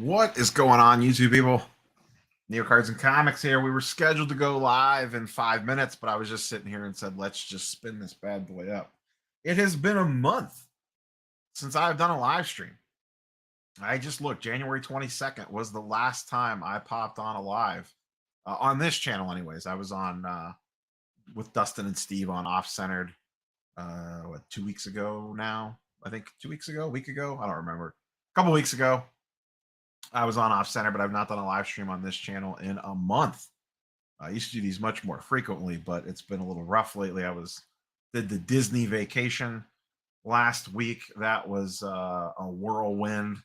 What is going on, YouTube people? Neocards and Comics here. We were scheduled to go live in 5 minutes, but I was just sitting here and said, let's just spin this bad boy up. It has been a month since I've done a live stream. I just looked, January 22nd was the last time I popped on a live on this channel, anyways. I was on with Dustin and Steve on Off Centered, 2 weeks ago now? I think 2 weeks ago, a week ago? I don't remember. A couple weeks ago. I was on Off Center, but I've not done a live stream on this channel in a month. I used to do these much more frequently, but it's been a little rough lately. Did the Disney vacation last week. That was a whirlwind,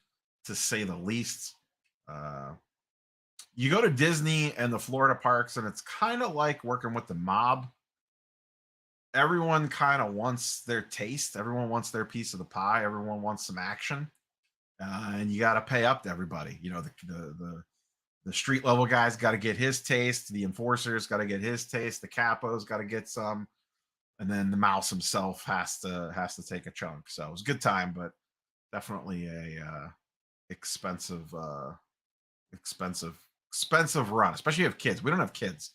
to say the least. You go to Disney and the Florida parks, and it's kind of like working with the mob. Everyone kind of wants their taste. Everyone wants their piece of the pie. Everyone wants some action. And you got to pay up to everybody. You know, the street level guys got to get his taste. The enforcers got to get his taste. The capos got to get some, and then the mouse himself has to take a chunk. So it was a good time, but definitely a expensive run, especially if you have kids. We don't have kids.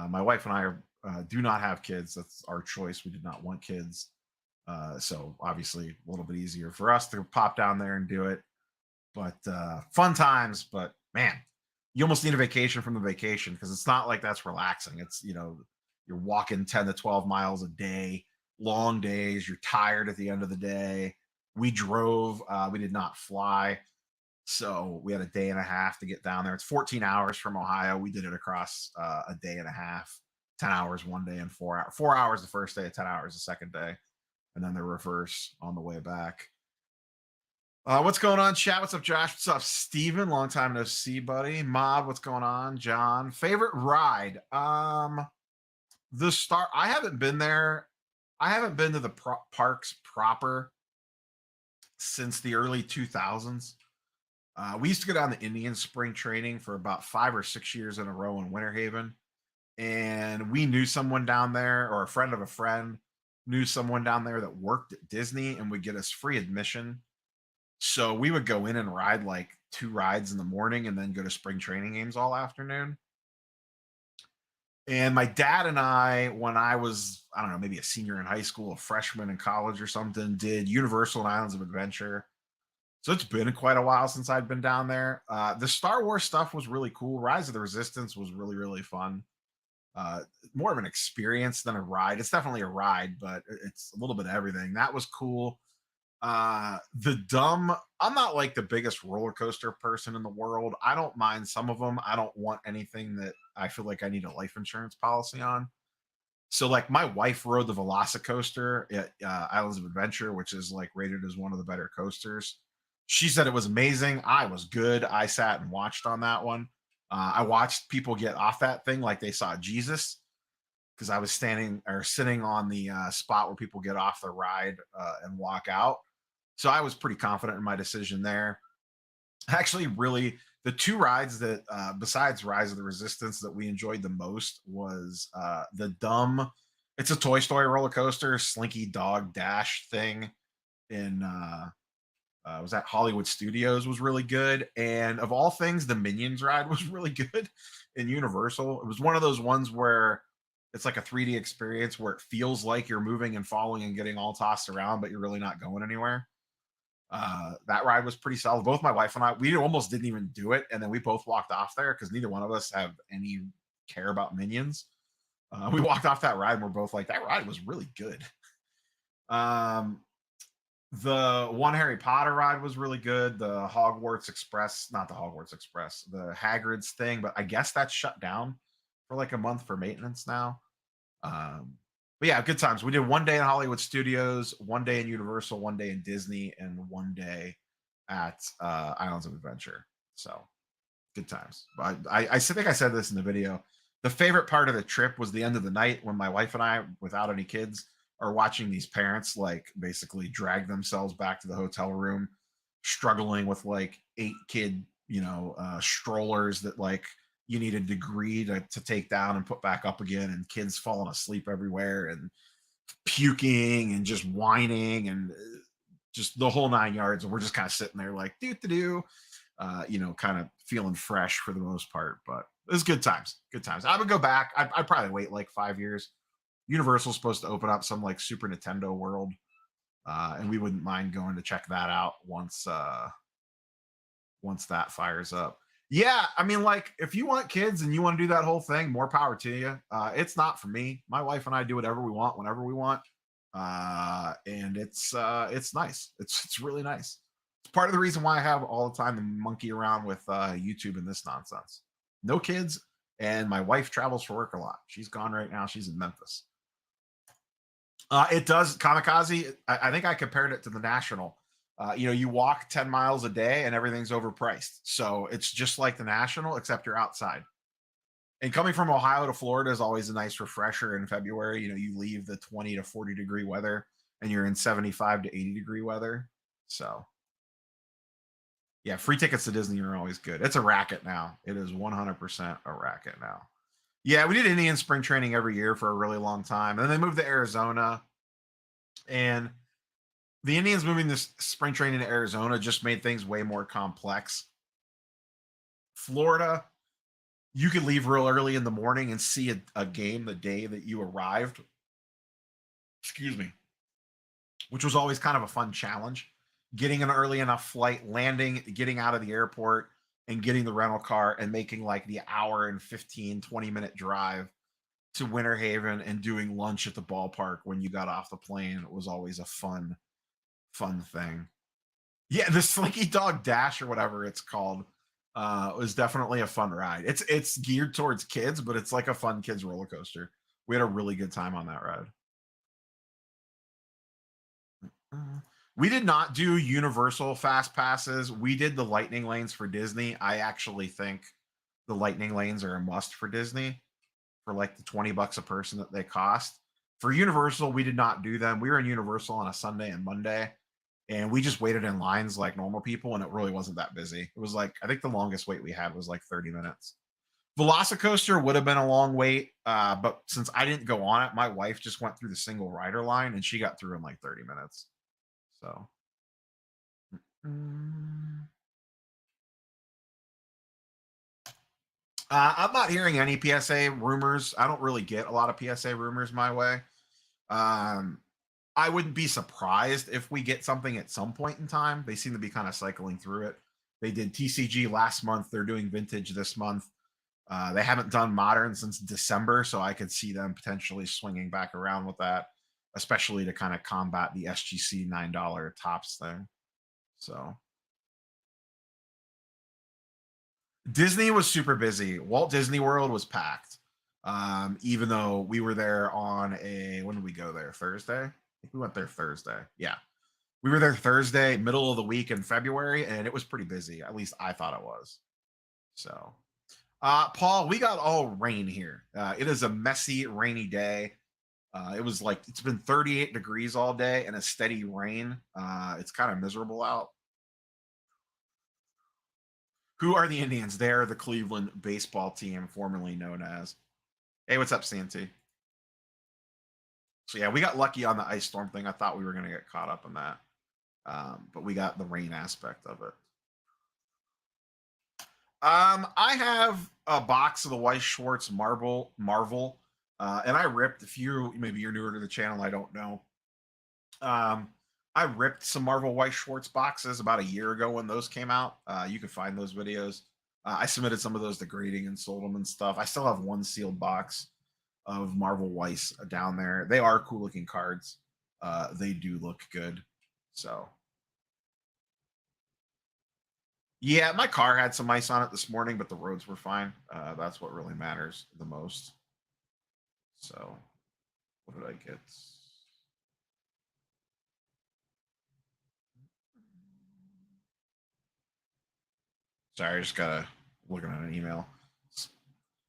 My wife and I do not have kids. That's our choice. We did not want kids. So obviously a little bit easier for us to pop down there and do it, but fun times. But man, you almost need a vacation from the vacation, because it's not like that's relaxing. It's, you know, you're walking 10 to 12 miles a day, long days. You're tired at the end of the day. We drove, we did not fly. So we had a day and a half to get down there. It's 14 hours from Ohio. We did it across a day and a half, 10 hours one day and 4 hours, 4 hours the first day, 10 hours the second day, and then the reverse on the way back. What's going on, chat? What's up, Josh? What's up, Steven? Long time no see, buddy. Mob, what's going on? John, favorite ride? The Star. I haven't been there. I haven't been to the parks proper since the early 2000s. We used to go down to Indian spring training for about 5 or 6 years in a row in Winter Haven, and we knew someone down there, or a friend of a friend knew someone down there that worked at Disney and would get us free admission. So we would go in and ride like 2 rides in the morning and then go to spring training games all afternoon. And my dad and I, when I was, I don't know, maybe a senior in high school, a freshman in college or something, did Universal and Islands of Adventure. So it's been quite a while since I'd been down there. The Star Wars stuff was really cool. Rise of the Resistance was really, really fun. More of an experience than a ride. It's definitely a ride, but it's a little bit of everything. That was cool. I'm not like the biggest roller coaster person in the world. I don't mind some of them. I don't want anything that I feel like I need a life insurance policy on. So like my wife rode the Velocicoaster at Islands of Adventure, which is like rated as one of the better coasters. She said it was amazing. I was good. I sat and watched on that one. I watched people get off that thing like they saw Jesus, because I was sitting on the spot where people get off the ride and walk out. So I was pretty confident in my decision there. Actually, really, the 2 rides that, besides Rise of the Resistance, that we enjoyed the most was it's a Toy Story roller coaster, Slinky Dog Dash thing in was at Hollywood Studios, was really good. And of all things, the Minions ride was really good in Universal. It was one of those ones where it's like a 3D experience where it feels like you're moving and falling and getting all tossed around, but you're really not going anywhere. That ride was pretty solid. Both my wife and I, we almost didn't even do it, and then we both walked off there because neither one of us have any care about Minions. We walked off that ride and we're both like, that ride was really good. The one Harry Potter ride was really good. The Hogwarts Express, not the Hogwarts Express, the Hagrid's thing, but I guess that's shut down for like a month for maintenance now. But yeah, good times. We did one day in Hollywood Studios, one day in Universal, one day in Disney, and one day at Islands of Adventure. So good times. I think I said this in the video. The favorite part of the trip was the end of the night when my wife and I, without any kids, are watching these parents like basically drag themselves back to the hotel room, struggling with like 8 kid, strollers that like you need a degree to take down and put back up again, and kids falling asleep everywhere and puking and just whining and just the whole 9 yards. And we're just kind of sitting there like, do. kind of feeling fresh for the most part. But it was good times. Good times. I would go back. I'd probably wait like 5 years. Universal's supposed to open up some like Super Nintendo World, and we wouldn't mind going to check that out once that fires up. Yeah, I mean, like if you want kids and you want to do that whole thing, more power to you. It's not for me. My wife and I do whatever we want, whenever we want, and it's nice. It's really nice. It's part of the reason why I have all the time to monkey around with YouTube and this nonsense. No kids, and my wife travels for work a lot. She's gone right now. She's in Memphis. It does kamikaze. I think I compared it to the National. You walk 10 miles a day and everything's overpriced. So it's just like the National, except you're outside. And coming from Ohio to Florida is always a nice refresher in February. You leave the 20 to 40 degree weather and you're in 75 to 80 degree weather. So, yeah, free tickets to Disney are always good. It's a racket now. It is 100% a racket now. Yeah, we did Indian spring training every year for a really long time. And then they moved to Arizona. And the Indians moving this spring training to Arizona just made things way more complex. Florida, you could leave real early in the morning and see a game the day that you arrived. Excuse me. Which was always kind of a fun challenge. Getting an early enough flight, landing, getting out of the airport, and getting the rental car and making like the hour and 15, 20-minute drive to Winter Haven and doing lunch at the ballpark when you got off the plane. It was always a fun thing. Yeah, the Slinky Dog Dash or whatever it's called was definitely a fun ride. It's geared towards kids, but it's like a fun kids roller coaster. We had a really good time on that ride. We did not do Universal Fast Passes. We did the Lightning Lanes for Disney. I actually think the Lightning Lanes are a must for Disney for like the $20 a person that they cost. For Universal, we did not do them. We were in Universal on a Sunday and Monday, and we just waited in lines like normal people, and it really wasn't that busy. It was like, I think the longest wait we had was like 30 minutes. Velocicoaster would have been a long wait, but since I didn't go on it, my wife just went through the single rider line, and she got through in like 30 minutes. So. I'm not hearing any PSA rumors. I don't really get a lot of PSA rumors my way. I wouldn't be surprised if we get something at some point in time. They seem to be kind of cycling through it. They did TCG last month. They're doing vintage this month. They haven't done modern since December, so I could see them potentially swinging back around with that, especially to kind of combat the SGC $9 tops thing. So Disney was super busy. Walt Disney World was packed. Even though we were there on when did we go there? Thursday? I think we went there Thursday. Yeah. We were there Thursday, middle of the week in February, and it was pretty busy. At least I thought it was. So, Paul, we got all rain here. It is a messy, rainy day. It's been 38 degrees all day and a steady rain. It's kind of miserable out. Who are the Indians? They're the Cleveland baseball team, formerly known as. Hey, what's up, CNT? So yeah, we got lucky on the ice storm thing. I thought we were going to get caught up in that, but we got the rain aspect of it. I have a box of the Weiss Schwarz Marvel, and I ripped. Maybe you're newer to the channel, I don't know. I ripped some Marvel Weiss Schwarz boxes about a year ago when those came out. You can find those videos. I submitted some of those to grading and sold them and stuff. I still have one sealed box of Marvel Weiss down there. They are cool looking cards. They do look good. So yeah, my car had some ice on it this morning, but the roads were fine. That's what really matters the most. So what did I get? Sorry, I just gotta looking at an email.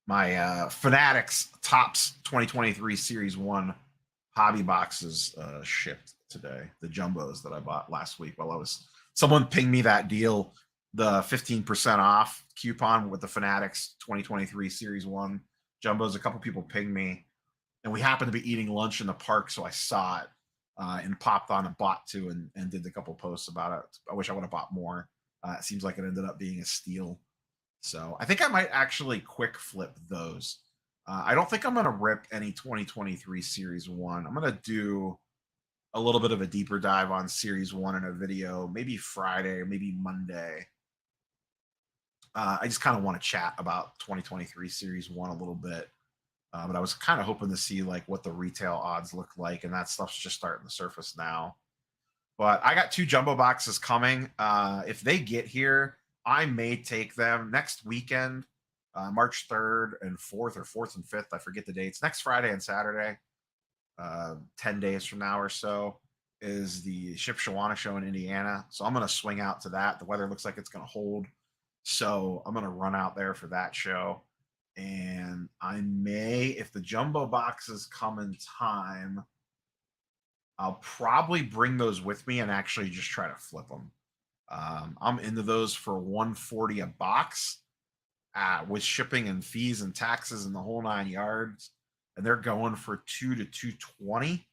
My Fanatics Topps 2023 Series 1 hobby boxes shipped today. The jumbos that I bought last week someone pinged me that deal, the 15% off coupon with the Fanatics 2023 Series 1 jumbos. A couple people pinged me, and we happened to be eating lunch in the park, so I saw it and popped on and bought two and did a couple posts about it. I wish I would have bought more. It seems like it ended up being a steal. So I think I might actually quick flip those. I don't think I'm going to rip any 2023 Series 1. I'm going to do a little bit of a deeper dive on Series 1 in a video, maybe Friday, maybe Monday. I just kind of want to chat about 2023 Series 1 a little bit. But I was kind of hoping to see like what the retail odds look like, and that stuff's just starting to surface now. But I got 2 jumbo boxes coming. If they get here, I may take them next weekend, March 3rd and 4th, or 4th and 5th. I forget the dates. Next Friday and Saturday, 10 days from now or so, is the Shipshewana show in Indiana. So I'm going to swing out to that. The weather looks like it's going to hold. So I'm going to run out there for that show. And I may, if the jumbo boxes come in time, I'll probably bring those with me and actually just try to flip them. I'm into those for 140 a box, with shipping and fees and taxes and the whole 9 yards. And they're going for 2 to 220.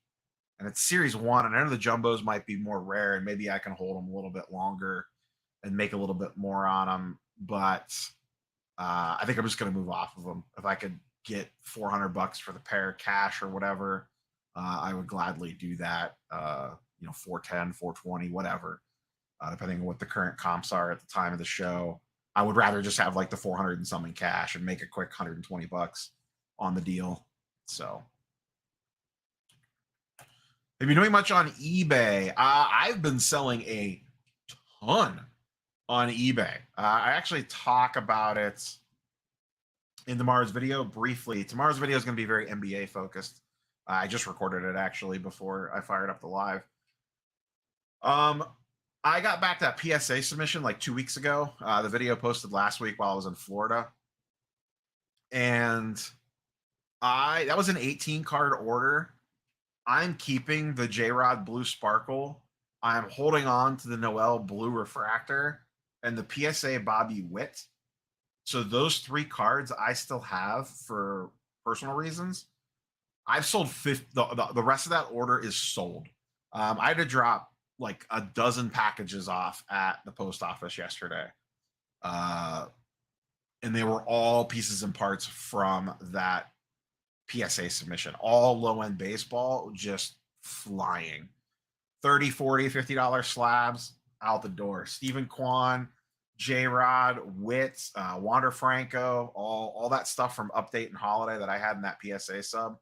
And it's Series 1. And I know the jumbos might be more rare, and maybe I can hold them a little bit longer and make a little bit more on them. But I think I'm just going to move off of them. If I could get $400 for the pair cash or whatever, I would gladly do that. 410, 420, whatever, depending on what the current comps are at the time of the show. I would rather just have like the 400 and some in cash and make a quick $120 on the deal. So, have you been doing much on eBay? I've been selling a ton on eBay. I actually talk about it in tomorrow's video briefly. Tomorrow's video is going to be very NBA focused. I just recorded it actually before I fired up the live. I got back that PSA submission like 2 weeks ago. The video posted last week while I was in Florida. And that was an 18 card order. I'm keeping the J-Rod Blue Sparkle. I'm holding on to the Noel Blue Refractor and the PSA Bobby Witt. So those 3 cards I still have for personal reasons. I've sold 50. The rest of that order is sold. I had to drop like a dozen packages off at the post office yesterday. And they were all pieces and parts from that PSA submission. All low-end baseball, just flying. $30, $40, $50 slabs out the door. Stephen Kwan, J-Rod, Witt, Wander Franco, all that stuff from Update and Holiday that I had in that PSA sub.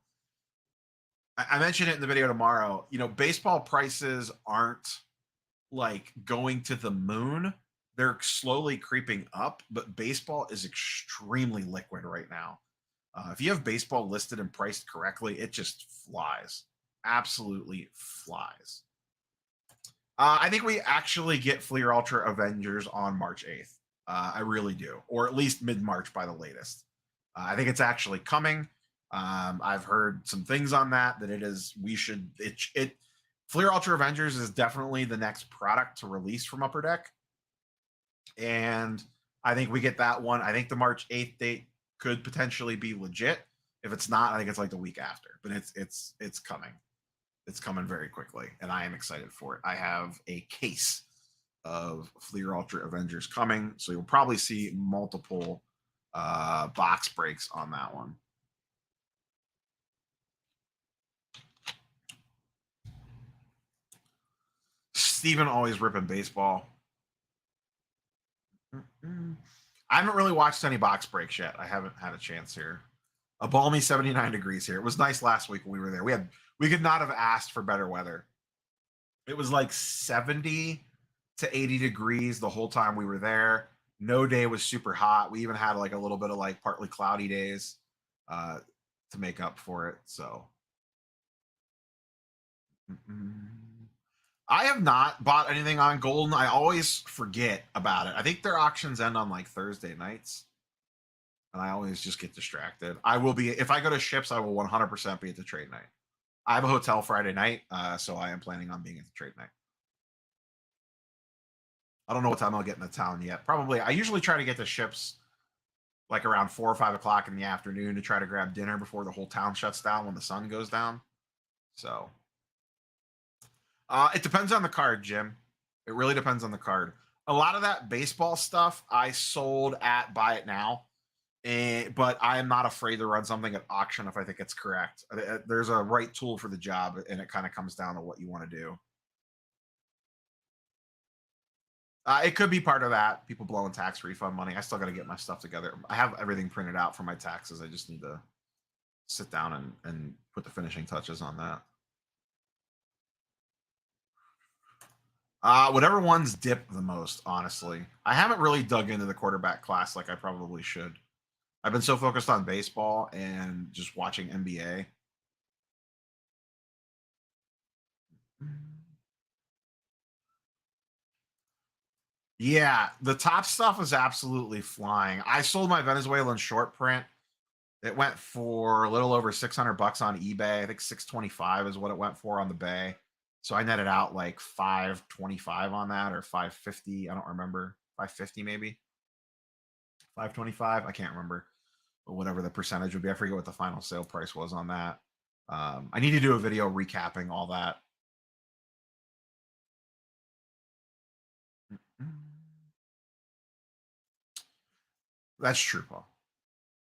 I mentioned it in the video tomorrow. Baseball prices aren't like going to the moon. They're slowly creeping up, but baseball is extremely liquid right now. If you have baseball listed and priced correctly, it just flies. Absolutely flies. I think we actually get Fleer Ultra Avengers on March 8th. I really do. Or at least mid-March by the latest. I think it's actually coming. I've heard some things on that Fleer Ultra Avengers is definitely the next product to release from Upper Deck. And I think we get that one. I think the March 8th date could potentially be legit. If it's not, I think it's like the week after. But it's coming. It's coming very quickly, and I am excited for it. I have a case of Fleer Ultra Avengers coming, so you'll probably see multiple box breaks on that one. Steven always ripping baseball. I haven't really watched any box breaks yet. I haven't had a chance here. A balmy 79 degrees here. It was nice last week when we were there. We could not have asked for better weather. It was like 70 to 80 degrees the whole time we were there. No day was super hot. We even had like a little bit of like partly cloudy days to make up for it. So I have not bought anything on Golden. I always forget about it. I think their auctions end on like Thursday nights. And I always just get distracted. If I go to Ships, I will 100% be at the trade night. I have a hotel Friday night, so I am planning on being at the trade night. I don't know what time I'll get in the town yet. Probably, I usually try to get to Ships like around 4 or 5 o'clock in the afternoon to try to grab dinner before the whole town shuts down when the sun goes down. So, it depends on the card, Jim. It really depends on the card. A lot of that baseball stuff I sold at Buy It Now. But I am not afraid to run something at auction if I think it's correct. There's a right tool for the job, and it kind of comes down to what you want to do. It could be part of that. People blowing tax refund money. I still got to get my stuff together. I have everything printed out for my taxes. I just need to sit down and put the finishing touches on that. Whatever ones dip the most, honestly. I haven't really dug into the quarterback class like I probably should. I've been so focused on baseball and just watching NBA. Yeah, the top stuff is absolutely flying. I sold my Venezuelan short print. It went for a little over 600 bucks on eBay. I think 625 is what it went for on the Bay. So I netted out like 525 on that, or 550. I don't remember. 550 maybe. 525. I can't remember. But whatever the percentage would be. I forget what the final sale price was on that. I need to do a video recapping all that. That's true, Paul.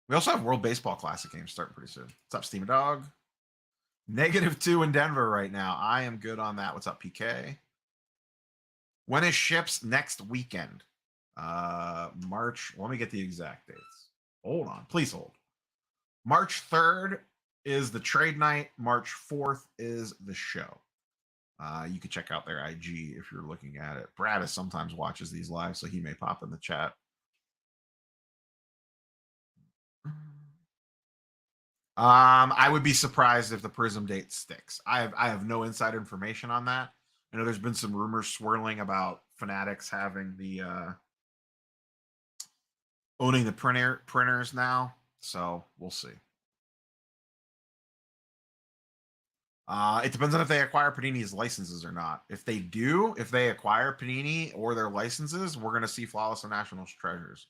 We also have World Baseball Classic games starting pretty soon. What's up, Steam Dog? -2 in Denver right now. I am good on that. What's up, PK? When is ships next weekend? March. Let me get the exact dates. Hold on. Please hold. March 3rd is the trade night. March 4th is the show. You can check out their IG if you're looking at it. Brad sometimes watches these live, so he may pop in the chat. I would be surprised if the Prism date sticks. I have no inside information on that. I know there's been some rumors swirling about Fanatics having the owning the printers now, so we'll see. It depends on if they acquire Panini's licenses or not. If they do, if they acquire Panini or their licenses, we're going to see Flawless and National Treasures.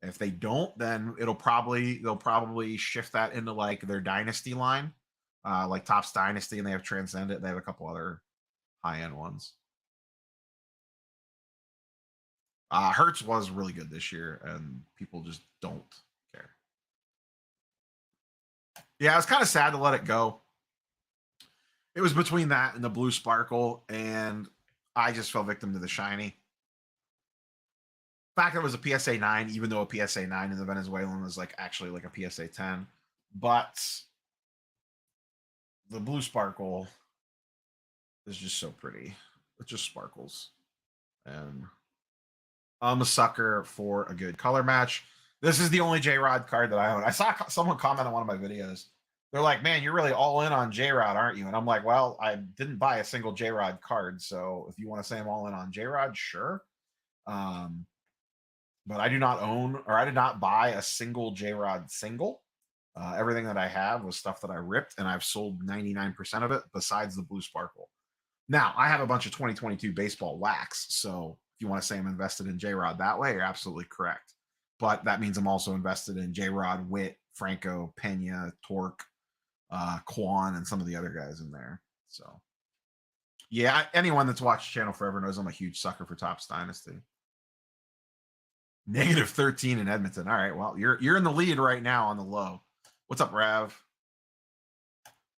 If they don't, then they'll probably shift that into like their Dynasty line, like Topps Dynasty, and they have Transcendent. They have a couple other high-end ones. Hertz was really good this year, and people just don't care. Yeah, it's kind of sad to let it go. It was between that and the Blue Sparkle, and I just fell victim to the shiny. Fact that it was a PSA 9, even though a PSA 9 in the Venezuelan was like actually like a PSA 10. But the Blue Sparkle is just so pretty. It just sparkles. And I'm a sucker for a good color match. This is the only J-Rod card that I own. I saw someone comment on one of my videos. They're like, man, you're really all in on J-Rod, aren't you? And I'm like, well, I didn't buy a single J-Rod card. So if you want to say I'm all in on J-Rod, sure. But I do not own, or I did not buy a single J-Rod single. Everything that I have was stuff that I ripped, and I've sold 99% of it besides the Blue Sparkle. Now, I have a bunch of 2022 baseball wax. So if you want to say I'm invested in J-Rod that way, you're absolutely correct. But that means I'm also invested in J-Rod, Witt, Franco, Pena, Torque, Quan, and some of the other guys in there. So, yeah, anyone that's watched Channel Forever knows I'm a huge sucker for Topps Dynasty. -13 in Edmonton. All right, well, you're in the lead right now on the low. What's up, Rav?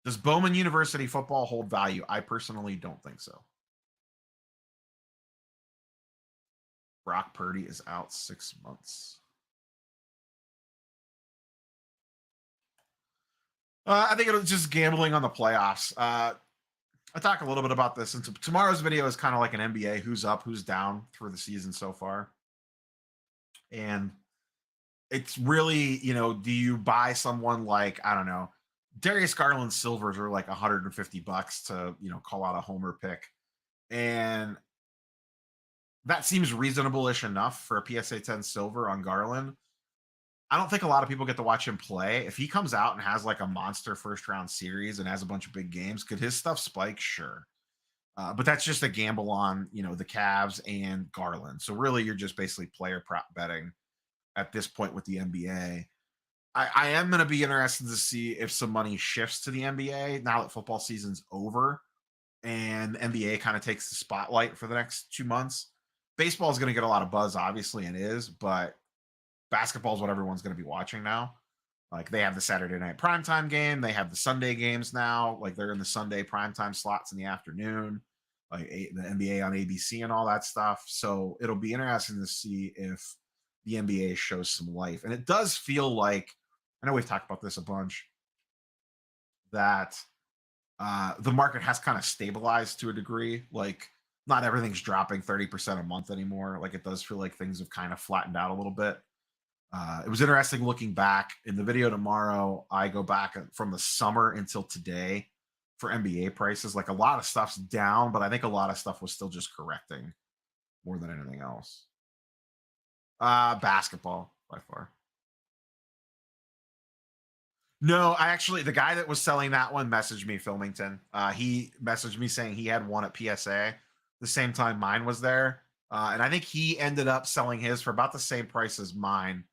Does Bowman University football hold value? I personally don't think so. Brock Purdy is out 6 months. I think it was just gambling on the playoffs. I talk a little bit about this. And tomorrow's video is kind of like an NBA who's up, who's down for the season so far. And it's really, do you buy someone like, I don't know, Darius Garland silvers are like 150 bucks to, call out a homer pick. And that seems reasonable-ish enough for a PSA 10 silver on Garland. I don't think a lot of people get to watch him play. If he comes out and has like a monster first round series and has a bunch of big games, could his stuff spike? Sure. But that's just a gamble on, the Cavs and Garland. So really you're just basically player prop betting at this point with the NBA. I am going to be interested to see if some money shifts to the NBA now that football season's over and the NBA kind of takes the spotlight for the next 2 months. baseball is going to get a lot of buzz, obviously, and is, but basketball is what everyone's going to be watching now. Like they have the Saturday night primetime game, they have the Sunday games now. Like they're in the Sunday primetime slots in the afternoon, like the NBA on ABC and all that stuff. So it'll be interesting to see if the NBA shows some life. And it does feel like, I know we've talked about this a bunch, that the market has kind of stabilized to a degree. Like not everything's dropping 30% a month anymore. Like it does feel like things have kind of flattened out a little bit. It was interesting looking back in the video tomorrow. I go back from the summer until today for NBA prices. Like a lot of stuff's down, but I think a lot of stuff was still just correcting more than anything else. Basketball by far. No, I actually, the guy that was selling that one messaged me, Filmington. He messaged me saying he had one at PSA the same time mine was there. And I think he ended up selling his for about the same price as mine.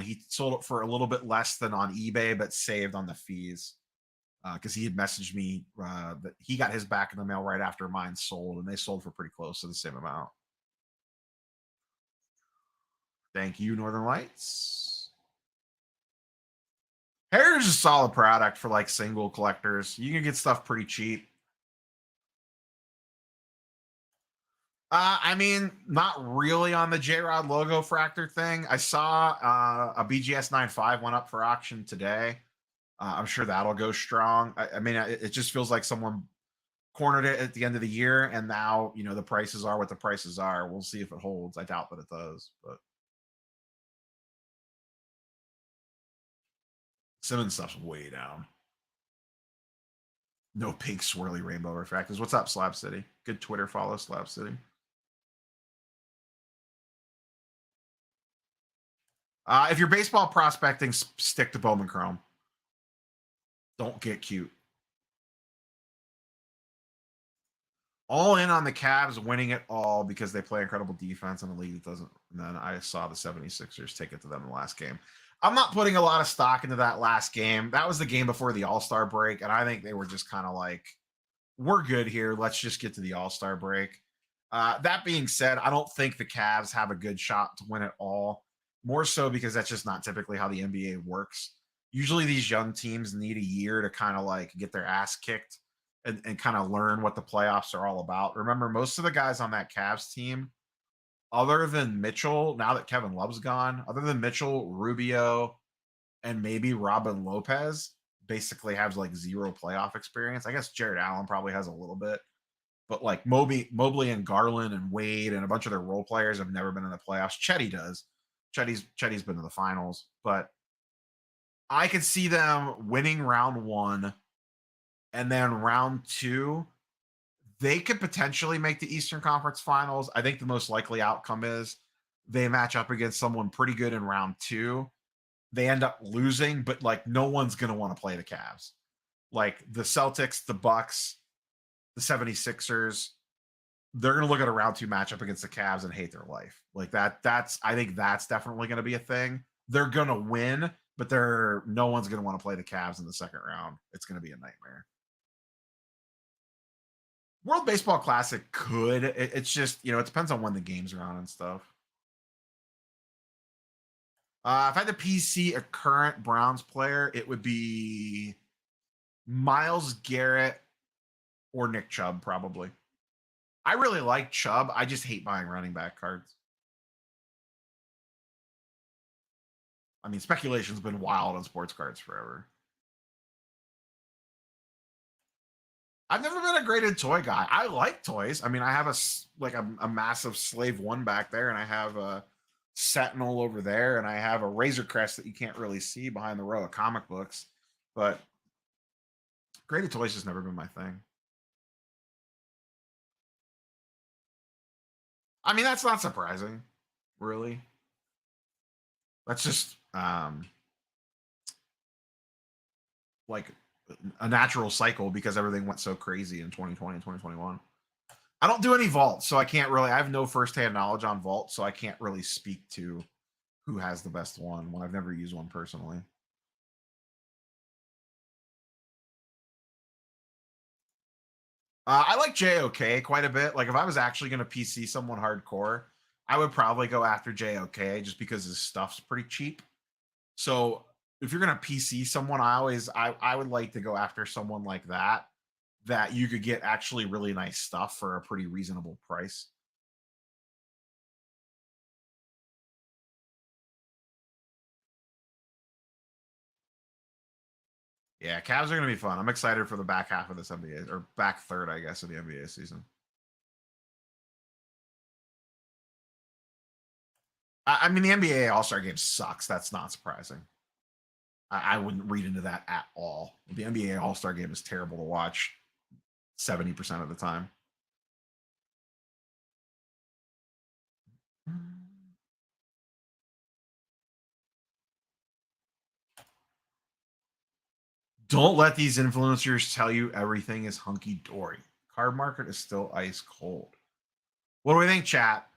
He sold it for a little bit less than on eBay, but saved on the fees. Because he had messaged me that he got his back in the mail right after mine sold, and they sold for pretty close to the same amount. Thank you, Northern Lights. Heritage is a solid product for like single collectors. You can get stuff pretty cheap. I mean, not really on the J-Rod logo fractor thing. I saw a BGS 9.5 went up for auction today. I'm sure that'll go strong. I mean, it just feels like someone cornered it at the end of the year, and now, you know, the prices are what the prices are. We'll see if it holds. I doubt that it does, but Simmons stuff's way down. No pink swirly rainbow refractors. What's up, Slab City? Good Twitter follow, Slab City. If you're baseball prospecting, stick to Bowman Chrome. Don't get cute. All in on the Cavs winning it all because they play incredible defense in a league that doesn't. And then I saw the 76ers take it to them in the last game. I'm not putting a lot of stock into that last game. That was the game before the All-Star break, and I think they were just kind of like, we're good here. Let's just get to the All-Star break. That being said, I don't think the Cavs have a good shot to win it all. More so because that's just not typically how the NBA works. Usually these young teams need a year to kind of like get their ass kicked and kind of learn what the playoffs are all about. Remember, most of the guys on that Cavs team, other than Mitchell, now that Kevin Love's gone, other than Mitchell, Rubio, and maybe Robin Lopez, basically has like zero playoff experience. I guess Jared Allen probably has a little bit, but like Mobley and Garland and Wade and a bunch of their role players have never been in the playoffs. Chetty does. Chetty's been to the finals, but I could see them winning round one, and then round two, they could potentially make the Eastern Conference Finals. I think the most likely outcome is they match up against someone pretty good in round two. They end up losing, but like no one's going to want to play the Cavs. Like the Celtics, the Bucks, the 76ers, they're going to look at a round two matchup against the Cavs and hate their life. Like I think that's definitely going to be a thing. They're going to win, but no one's going to want to play the Cavs in the second round. It's going to be a nightmare. World Baseball Classic could. It's just, you know, it depends on when the games are on and stuff. If I had to PC a current Browns player, it would be Myles Garrett or Nick Chubb, probably. I really like Chubb. I just hate buying running back cards. I mean, speculation's been wild on sports cards forever. I've never been a graded toy guy. I like toys. I mean, I have a massive Slave One back there, and I have a Sentinel over there, and I have a Razor Crest that you can't really see behind the row of comic books. But graded toys has never been my thing. I mean, that's not surprising, really. That's just like a natural cycle because everything went so crazy in 2020 and 2021. I don't do any vaults, so I can't really, I have no firsthand knowledge on vault, so I can't really speak to who has the best one when I've never used one personally. I like JOK quite a bit. Like if I was actually going to PC someone hardcore, I would probably go after JOK just because his stuff's pretty cheap. So if you're going to PC someone, I would like to go after someone like that you could get actually really nice stuff for a pretty reasonable price. Yeah, Cavs are going to be fun. I'm excited for the back half of this NBA or back third, I guess, of the NBA season. I mean, the NBA All Star game sucks. That's not surprising. I wouldn't read into that at all. The NBA All Star game is terrible to watch 70% of the time. Don't let these influencers tell you everything is hunky dory. Card market is still ice cold. What do we think, chat?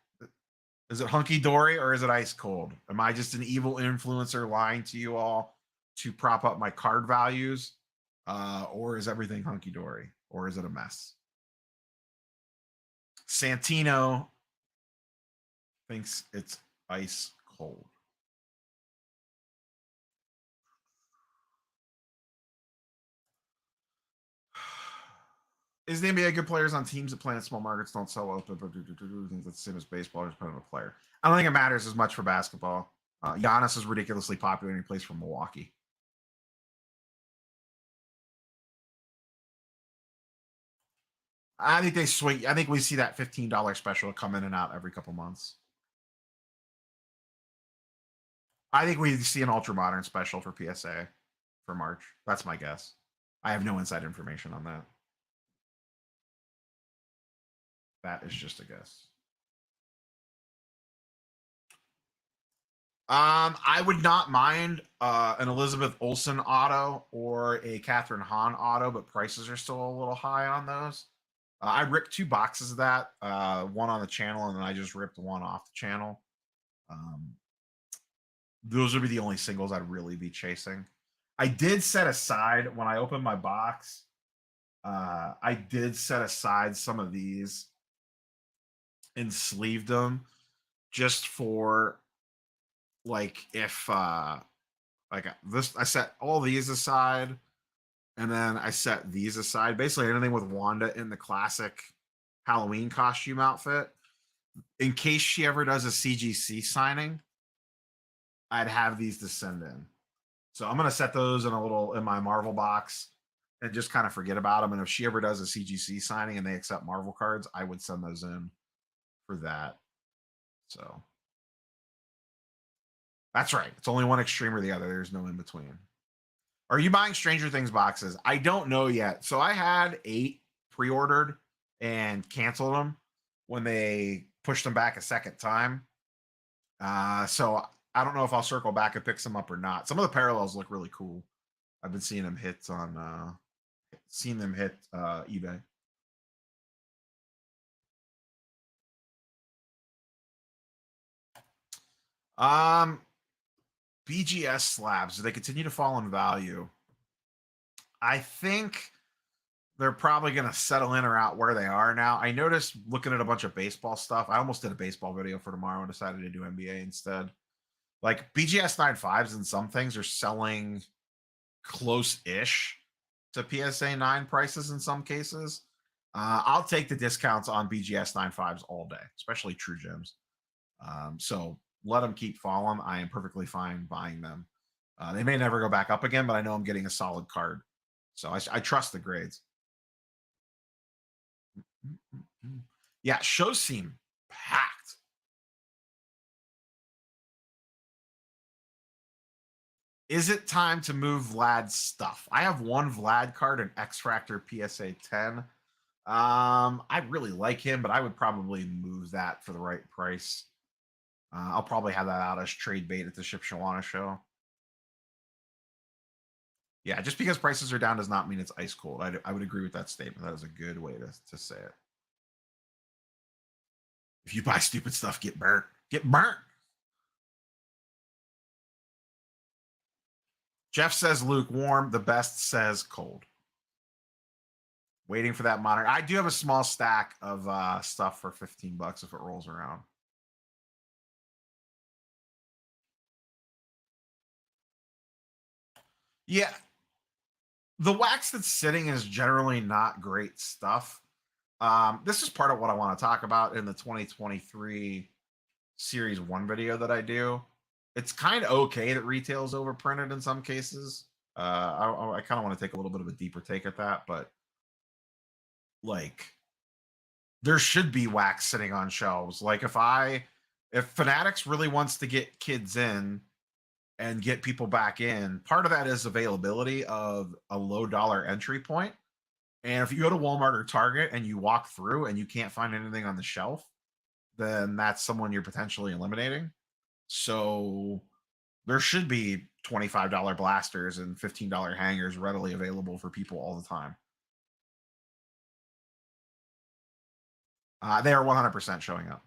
Is it hunky dory or is it ice cold? Am I just an evil influencer lying to you all to prop up my card values? Or is everything hunky dory? Or is it a mess? Santino thinks it's ice cold. Is the NBA good players on teams that play in small markets don't sell open, but do think that's the same as baseball, just depending on the player. I don't think it matters as much for basketball. Giannis is ridiculously popular and he plays for Milwaukee. I think they swing. I think we see that $15 special come in and out every couple months. I think we see an ultra modern special for PSA for March. That's my guess. I have no inside information on that. That is just a guess. I would not mind an Elizabeth Olsen auto or a Catherine Hahn auto, but prices are still a little high on those. I ripped 2 boxes of that, one on the channel, and then I just ripped one off the channel. Those would be the only singles I'd really be chasing. I did set aside when I opened my box. I did set aside some of these and sleeved them just for like if like this. I set all these aside and then I set these aside. Basically anything with Wanda in the classic Halloween costume outfit. In case she ever does a CGC signing, I'd have these to send in. So I'm gonna set those in my Marvel box and just kind of forget about them. And if she ever does a CGC signing and they accept Marvel cards, I would send those in for that. So that's right. It's only one extreme or the other. There's no in between. Are you buying Stranger Things boxes? I don't know yet. So I had 8 pre-ordered and canceled them when they pushed them back a second time. So I don't know if I'll circle back and pick some up or not. Some of the parallels look really cool. I've been seeing them hit eBay. Um, BGS slabs, do they continue to fall in value? I think they're probably going to settle in or out where they are now. I noticed looking at a bunch of baseball stuff. I almost did a baseball video for tomorrow and decided to do NBA instead. Like BGS 9.5s and some things are selling close-ish to PSA 9 prices in some cases. I'll take the discounts on BGS 9.5s all day, especially True Gems. So let them keep falling. I am perfectly fine buying them. They may never go back up again, but I know I'm getting a solid card. So I trust the grades. Yeah, shows seem packed. Is it time to move Vlad's stuff? I have one Vlad card, an X Factor PSA 10. I really like him, but I would probably move that for the right price. I'll probably have that out as trade bait at the Ship Shawana show. Yeah, just because prices are down does not mean it's ice cold. I would agree with that statement. That is a good way to say it. If you buy stupid stuff, get burnt. Get burnt. Jeff says lukewarm. The best says cold. Waiting for that monitor. I do have a small stack of stuff for 15 bucks if it rolls around. Yeah. The wax that's sitting is generally not great stuff. This is part of what I want to talk about in the 2023 Series 1 video that I do. It's kind of okay that retail is overprinted in some cases. I kind of want to take a little bit of a deeper take at that, but like there should be wax sitting on shelves. Like if Fanatics really wants to get kids in and get people back in, part of that is availability of a low dollar entry point. And if you go to Walmart or Target and you walk through and you can't find anything on the shelf, then that's someone you're potentially eliminating. So there should be $25 blasters and $15 hangers readily available for people all the time. They are 100% showing up.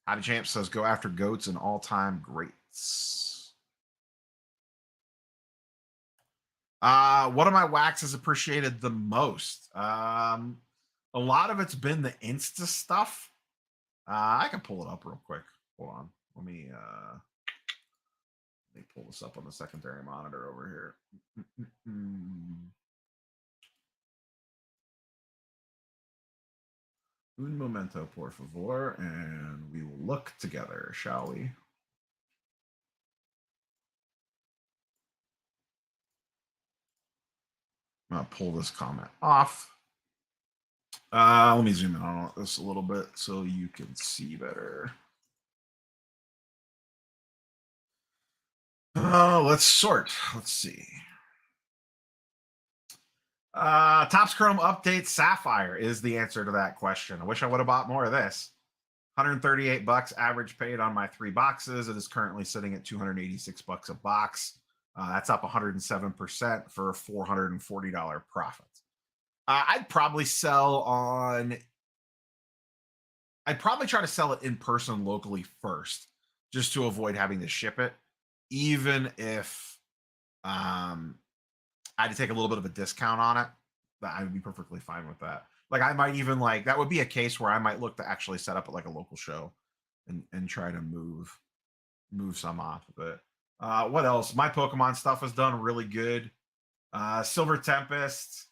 Howdy Champ says go after goats and all-time greats. One of my waxes appreciated the most. A lot of it's been the Insta stuff. I can pull it up real quick. Hold on. Let me pull this up on the secondary monitor over here. Un momento, por favor, and we will look together, shall we? I'm gonna pull this comment off. Let me zoom in on this a little bit so you can see better. Let's sort. Let's see. Topps Chrome update Sapphire is the answer to that question. I wish I would have bought more of this. 138 bucks average paid on my 3 boxes. It is currently sitting at 286 bucks a box. That's up 107% for a $440 profit. I'd probably try to sell it in person locally first, just to avoid having to ship it, even if I had to take a little bit of a discount on it. I would be perfectly fine with that. Like I might even that would be a case where I might look to actually set up like a local show and try to move some off of it. What else? My Pokemon stuff has done really good. Silver Tempest.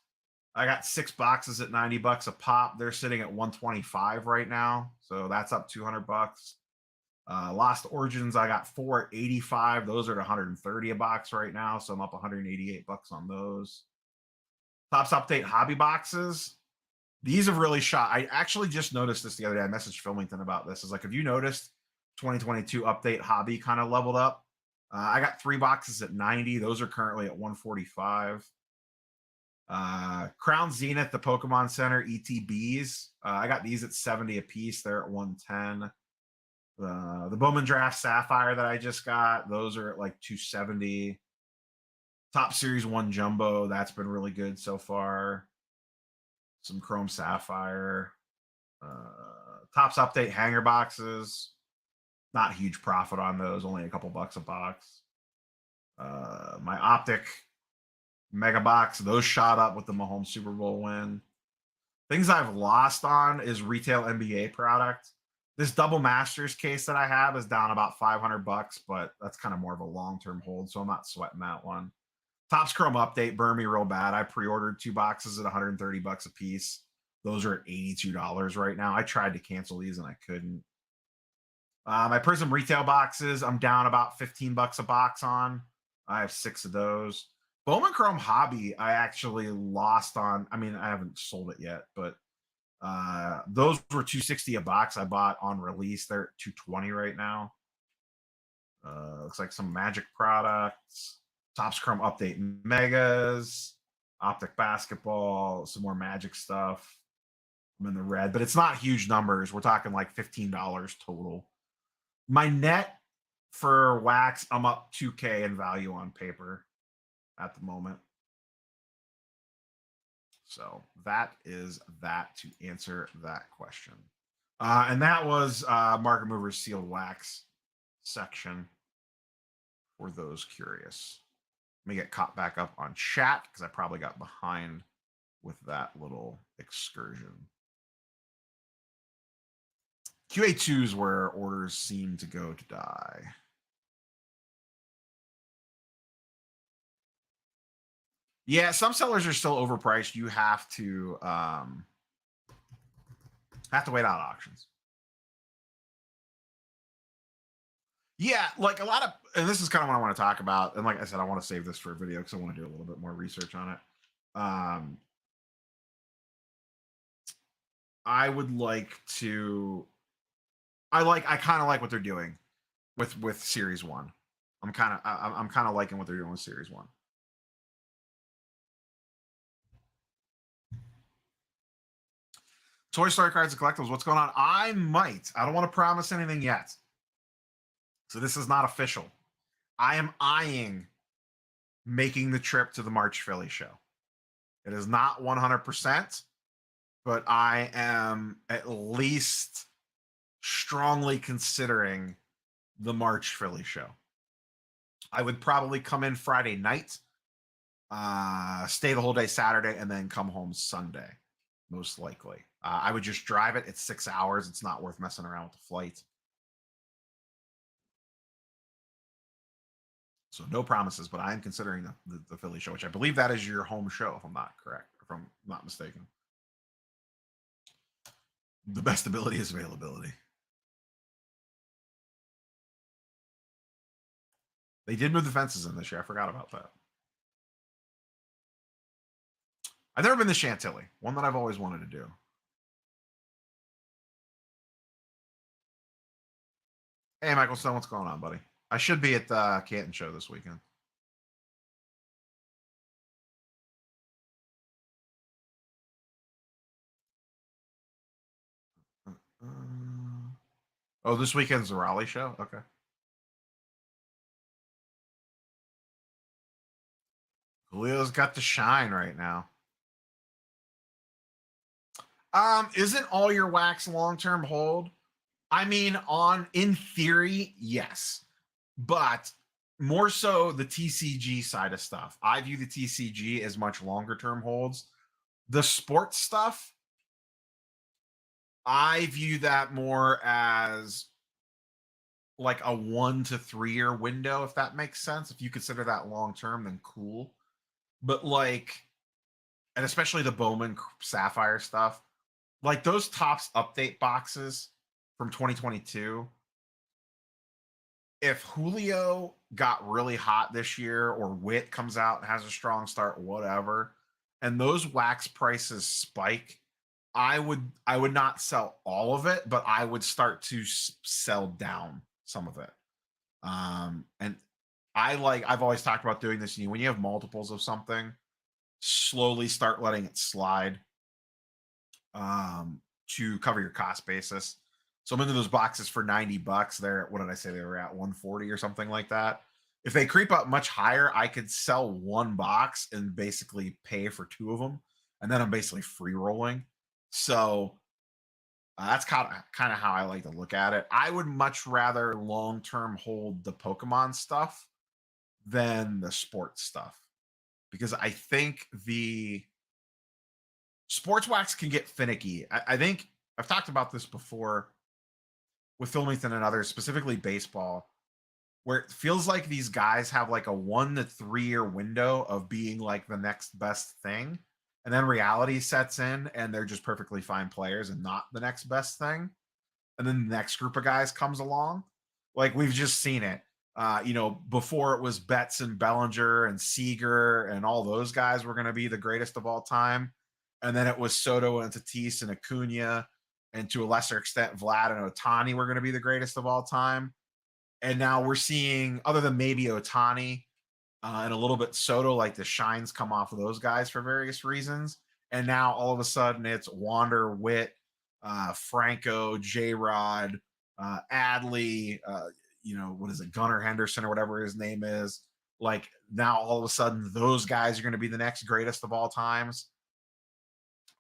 I got 6 boxes at 90 bucks a pop. They're sitting at 125 right now. So that's up 200 bucks. Lost Origins, I got 4 at 85. Those are at 130 a box right now. So I'm up 188 bucks on those. Topps Update hobby boxes. These have really shot. I actually just noticed this the other day. I messaged Filmington about this. Is like, have you noticed 2022 update hobby kind of leveled up? I got 3 boxes at 90. Those are currently at 145. Crown Zenith, the Pokemon Center ETBs. I got these at 70 a piece. They're at 110. The Bowman Draft Sapphire that I just got, those are at like 270. Top Series 1 Jumbo, that's been really good so far. Some Chrome Sapphire. Topps Update hanger boxes. Not huge profit on those, only a couple bucks a box. My Optic Mega Box, those shot up with the Mahomes Super Bowl win. Things I've lost on is retail NBA product. This Double Masters case that I have is down about 500 bucks, but that's kind of more of a long-term hold, so I'm not sweating that one. Topps Chrome Update burned me real bad. I pre-ordered 2 boxes at 130 bucks a piece. Those are at $82 right now. I tried to cancel these and I couldn't. My Prism retail boxes, I'm down about 15 bucks a box on. I have 6 of those. Bowman Chrome Hobby, I actually lost on. I mean, I haven't sold it yet, but those were 260 a box. I bought on release. They're at 220 right now. Looks like some Magic products. Topps Chrome Update Megas, Optic Basketball, some more Magic stuff. I'm in the red, but it's not huge numbers. We're talking like $15 total. My net for wax, I'm up 2K in value on paper at the moment. So that is that to answer that question. And that was Market Mover's sealed wax section for those curious. Let me get caught back up on chat because I probably got behind with that little excursion. QA2 is where orders seem to go to die. Yeah, some sellers are still overpriced. You have to wait out auctions. Yeah, like a lot of, and this is kind of what I want to talk about. And like I said, I want to save this for a video because I want to do a little bit more research on it. I would like to. I kind of like what they're doing with Series 1. I'm kind of liking what they're doing with Series 1. Toy Story cards and collectibles. What's going on? I might. I don't want to promise anything yet. So this is not official. I am eyeing making the trip to the March Philly show. It is not 100%, but I am at least strongly considering the March Philly show. I would probably come in Friday night, stay the whole day Saturday, and then come home Sunday, most likely. I would just drive it. It's 6 hours. It's not worth messing around with the flight. So no promises, but I am considering the Philly show, which I believe that is your home show, if I'm not correct, if I'm not mistaken. The best ability is availability. They did move the fences in this year. I forgot about that. I've never been to Chantilly, one that I've always wanted to do. Hey, Michael Stone, what's going on, buddy? I should be at the Canton show this weekend. Oh, this weekend's the Raleigh show? Okay. Julio's got the shine right now. Isn't all your wax long-term hold? I mean, in theory, yes. But more so the TCG side of stuff. I view the TCG as much longer term holds. The sports stuff, I view that more as like a 1 to 3 year window, if that makes sense. If you consider that long term, then cool. But like, and especially the Bowman Sapphire stuff, like those Topps update boxes from 2022. If Julio got really hot this year, or Witt comes out and has a strong start, whatever, and those wax prices spike, I would not sell all of it, but I would start to sell down some of it. And I've always talked about doing this. When you have multiples of something, slowly start letting it slide to cover your cost basis. So I'm into those boxes for $90. They're, what did I say? They were at 140 or something like that. If they creep up much higher, I could sell one box and basically pay for 2 of them. And then I'm basically free rolling. So that's kind of how I like to look at it. I would much rather long-term hold the Pokemon stuff than the sports stuff, because I think the sports wax can get finicky. I think I've talked about this before with Filmington and others, specifically baseball, where it feels like these guys have like a 1 to 3 year window of being like the next best thing. And then reality sets in and they're just perfectly fine players and not the next best thing. And then the next group of guys comes along. Like we've just seen it. Before it was Betts and Bellinger and Seager and all those guys were going to be the greatest of all time. And then it was Soto and Tatis and Acuna, and to a lesser extent, Vlad and Ohtani were going to be the greatest of all time. And now we're seeing, other than maybe Ohtani and a little bit Soto, like the shines come off of those guys for various reasons. And now all of a sudden it's Wander, Witt, Franco, J-Rod, Adley, what is it, Gunnar Henderson or whatever his name is. Like now all of a sudden those guys are going to be the next greatest of all times.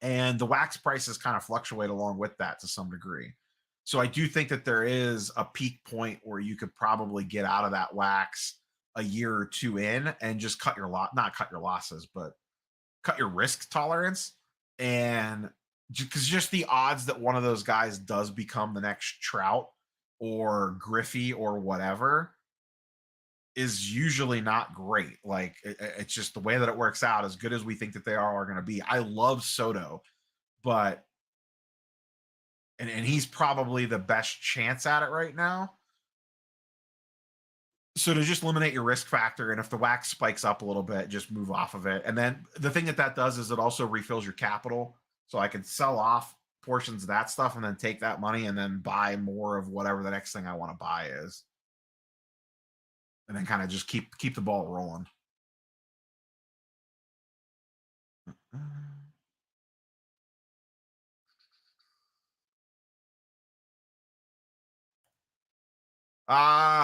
And the wax prices kind of fluctuate along with that to some degree. So I do think that there is a peak point where you could probably get out of that wax a year or two in and just cut your lot, not cut your losses, but cut your risk tolerance. And because just the odds that one of those guys does become the next Trout or Griffey or whatever is usually not great. Like it's just the way that it works out. As good as we think that they are going to be. I love Soto, but and he's probably the best chance at it right now. So to just eliminate your risk factor, and if the wax spikes up a little bit, just move off of it. And then the thing that that does is it also refills your capital. So I can sell off portions of that stuff and then take that money and then buy more of whatever the next thing I want to buy is, and then kind of just keep the ball rolling.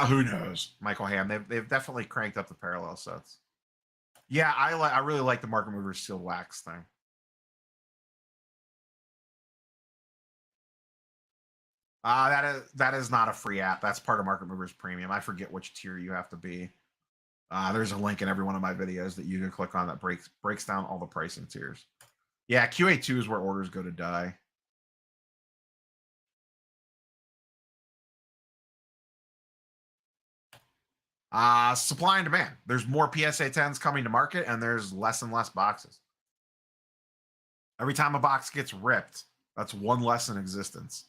Who knows? Michael Ham. They've definitely cranked up the parallel sets. Yeah, I really like the Market Movers sealed wax thing. That is not a free app. That's part of Market Movers Premium. I forget which tier you have to be. There's a link in every one of my videos that you can click on that breaks down all the pricing tiers. Yeah, QA2 is where orders go to die. Supply and demand. There's more PSA 10s coming to market, and there's less and less boxes. Every time a box gets ripped, that's one less in existence.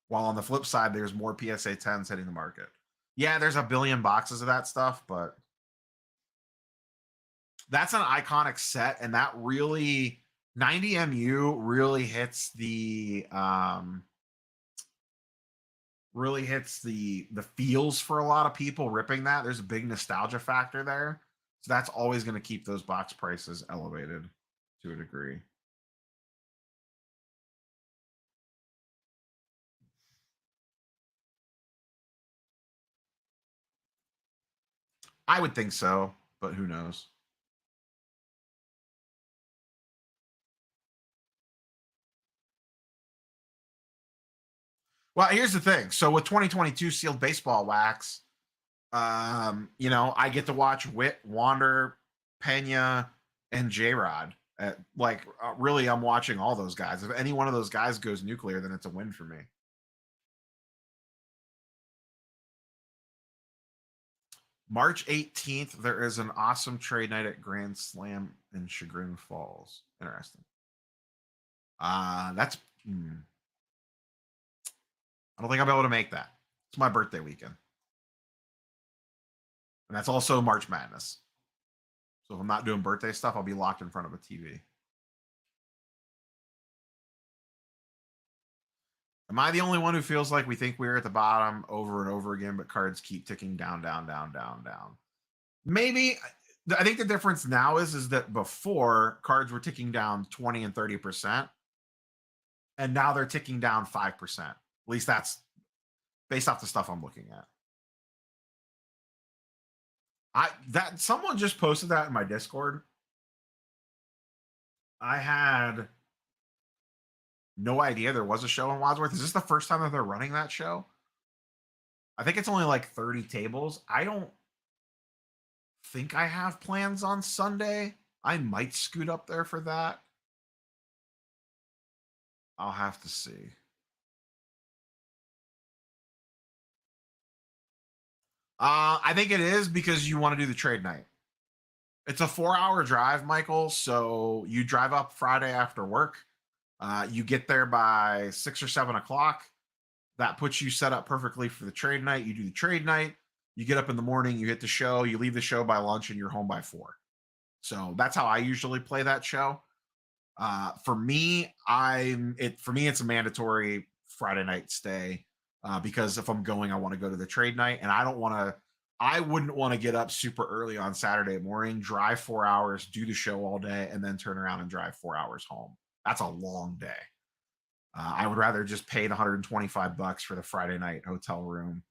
While on the flip side, there's more PSA 10s hitting the market. Yeah, there's a billion boxes of that stuff, but that's an iconic set, and that really 90 MU really hits the feels for a lot of people ripping that. There's a big nostalgia factor there. So that's always going to keep those box prices elevated to a degree. I would think so, but who knows? Well, here's the thing. So with 2022 sealed baseball wax, you know, I get to watch Witt, Wander, Pena, and J Rod. Really, I'm watching all those guys. If any one of those guys goes nuclear, then it's a win for me. March 18th, there is an awesome trade night at Grand Slam in Chagrin Falls. Interesting. That's. I don't think I'll be able to make that. It's my birthday weekend. And that's also March Madness. So if I'm not doing birthday stuff, I'll be locked in front of a TV. Am I the only one who feels like we think we're at the bottom over and over again, but cards keep ticking down, down, down, down, down? Maybe. I think the difference now is that before cards were ticking down 20 and 30%, and now they're ticking down 5%. At least that's based off the stuff I'm looking at. That someone just posted that in my Discord. I had no idea there was a show in Wadsworth. Is this the first time that they're running that show? I think it's only like 30 tables. I don't think I have plans on Sunday. I might scoot up there for that. I'll have to see. I think it is because you want to do the trade night. It's a 4-hour drive, Michael. So you drive up Friday after work. You get there by 6 or 7 o'clock. That puts you set up perfectly for the trade night. You do the trade night. You get up in the morning. You hit the show. You leave the show by lunch, and you're home by 4. So that's how I usually play that show. For me, it's a mandatory Friday night stay because if I'm going, I want to go to the trade night, and I wouldn't want to get up super early on Saturday morning, drive 4 hours, do the show all day, and then turn around and drive 4 hours home. That's a long day. I would rather just pay the $125 for the Friday night hotel room,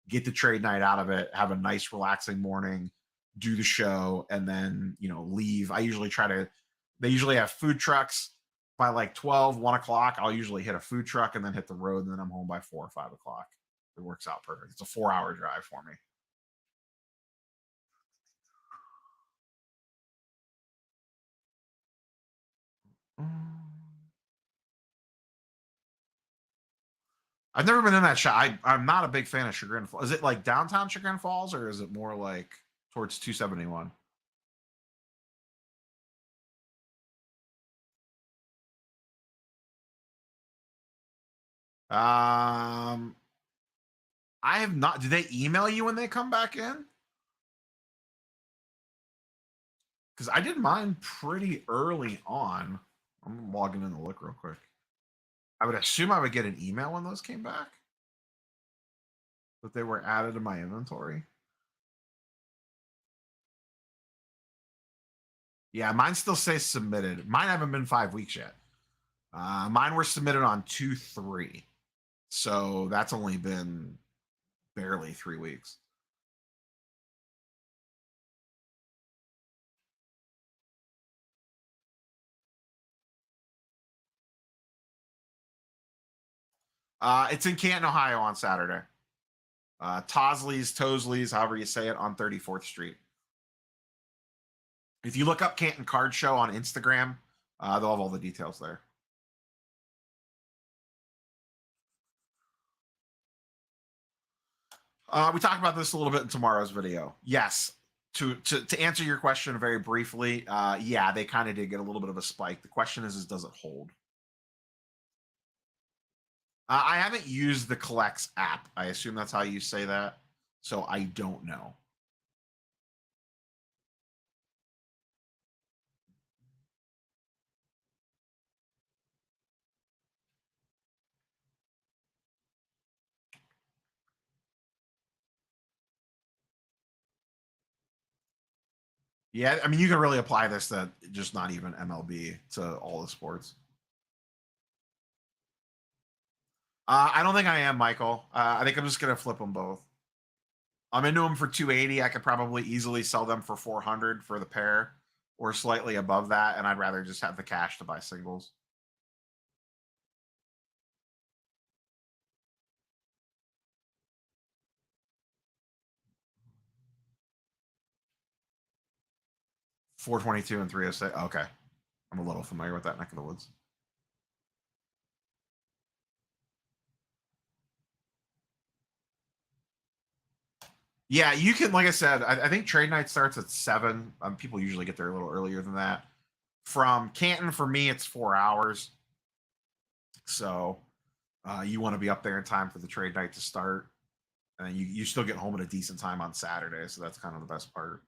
get the trade night out of it, have a nice relaxing morning, do the show, and then leave. They usually have food trucks. by like 12, 1 o'clock, I'll usually hit a food truck and then hit the road, and then I'm home by 4 or 5 o'clock. It works out perfect. It's a 4-hour drive for me. I've never been in that shop. I'm not a big fan of Chagrin Falls. Is it like downtown Chagrin Falls, or is it more like towards 271? I have not. Do they email you when they come back in? Because I did mine pretty early on. I'm logging in to look real quick. I would assume I would get an email when those came back, that they were added to my inventory. Yeah, mine still says submitted. Mine haven't been 5 weeks yet. Mine were submitted on 2/3, so that's only been barely 3 weeks. It's in Canton, Ohio on Saturday. Tosley's, however you say it, on 34th Street. If you look up Canton Card Show on Instagram, they'll have all the details there. We talked about this a little bit in tomorrow's video. Yes, to answer your question very briefly, yeah, they kind of did get a little bit of a spike. The question is does it hold? I haven't used the Collects app. I assume that's how you say that. So I don't know. Yeah, I mean, you can really apply this to just not even MLB, to all the sports. I don't think I am, Michael. I think I'm just gonna flip them both. I'm into them for 280. I could probably easily sell them for 400 for the pair, or slightly above that, and I'd rather just have the cash to buy singles. $422 and 306. Okay, I'm a little familiar with that neck of the woods. Yeah, you can. Like I said, I think trade night starts at 7. People usually get there a little earlier than that. From Canton, for me, it's 4 hours. So you want to be up there in time for the trade night to start, and you still get home at a decent time on Saturday. So that's kind of the best part.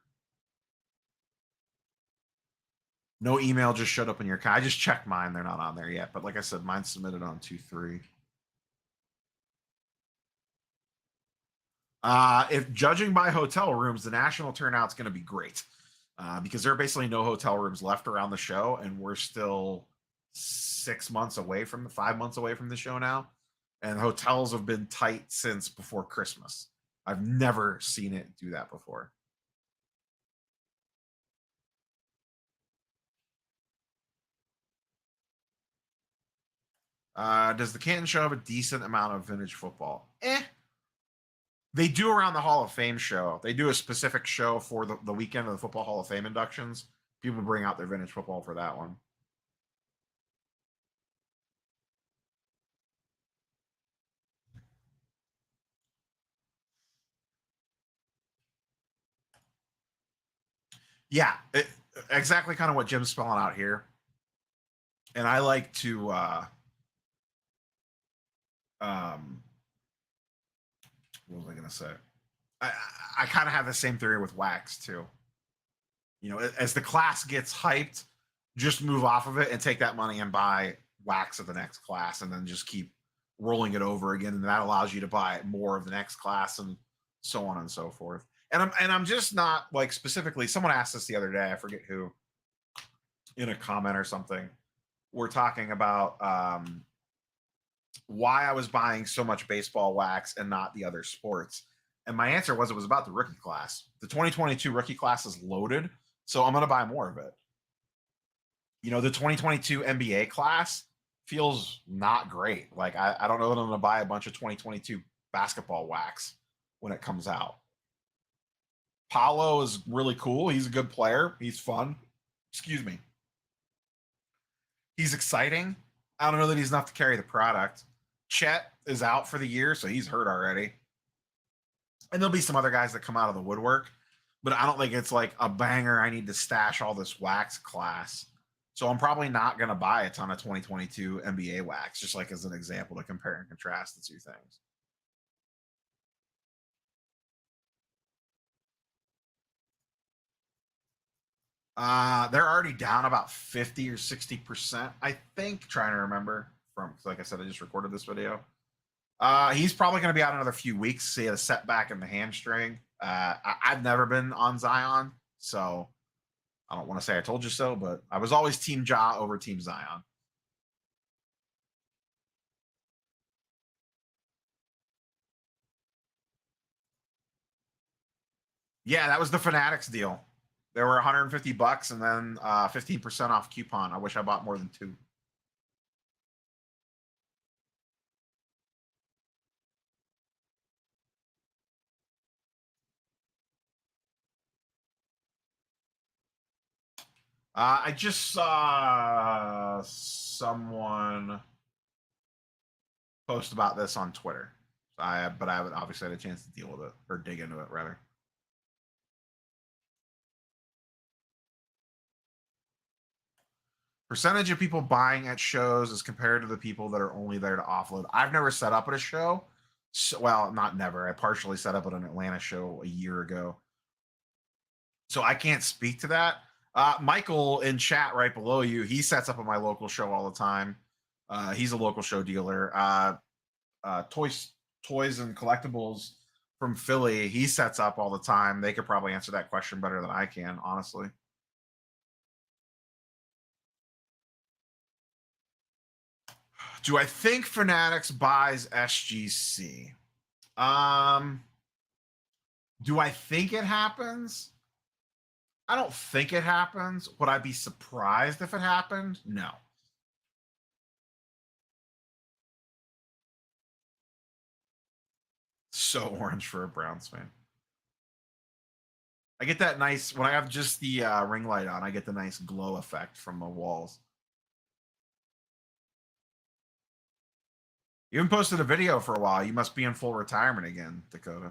No email just showed up in your account. I just checked mine; they're not on there yet. But like I said, mine's submitted on 2/3. If judging by hotel rooms, the national turnout's going to be great, because there are basically no hotel rooms left around the show, and we're still 6 months away from 5 months away from the show now, and hotels have been tight since before Christmas. I've never seen it do that before. Does the Canton show have a decent amount of vintage football? They do around the Hall of Fame show. They do a specific show for the weekend of the Football Hall of Fame inductions. People bring out their vintage football for that one. Yeah, exactly kind of what Jim's spelling out here. And I like to what was I gonna say? I kind of have the same theory with wax too. You know, as the class gets hyped, just move off of it and take that money and buy wax of the next class, and then just keep rolling it over again, and that allows you to buy more of the next class, and so on and so forth. And I'm just not like, specifically, someone asked this the other day, I forget who, in a comment or something. We're talking about why I was buying so much baseball wax and not the other sports. And my answer was, it was about the rookie class. The 2022 rookie class is loaded, so I'm going to buy more of it. The 2022 NBA class feels not great. Like I don't know that I'm gonna buy a bunch of 2022 basketball wax when it comes out. Paolo is really cool. He's a good player. He's fun. Excuse me. He's exciting. I don't know that he's enough to carry the product. Chet is out for the year, so he's hurt already. And there'll be some other guys that come out of the woodwork, but I don't think it's like a banger. I need to stash all this wax class. So I'm probably not going to buy a ton of 2022 NBA wax, just like as an example to compare and contrast the two things. They're already down about 50 or 60%, I think. Trying to remember from, like I said, I just recorded this video. He's probably going to be out another few weeks. He had a setback in the hamstring. I've never been on Zion, so I don't want to say I told you so, but I was always Team Ja over Team Zion. Yeah, that was the Fanatics deal. There were 150 bucks and then 15% off coupon. I wish I bought more than two. I just saw someone post about this on Twitter. But I haven't obviously had a chance to deal with it or dig into it rather. Percentage of people buying at shows as compared to the people that are only there to offload. I've never set up at a show. So, well, not never. I partially set up at an Atlanta show a year ago. So I can't speak to that. Michael in chat right below you, he sets up at my local show all the time. He's a local show dealer. Toys and collectibles from Philly, he sets up all the time. They could probably answer that question better than I can, honestly. Do I think Fanatics buys SGC? Do I think it happens? I don't think it happens. Would I be surprised if it happened? No. So orange for a Browns fan. I get that nice when I have just the ring light on. I get the nice glow effect from the walls. You haven't posted a video for a while. You must be in full retirement again, Dakota.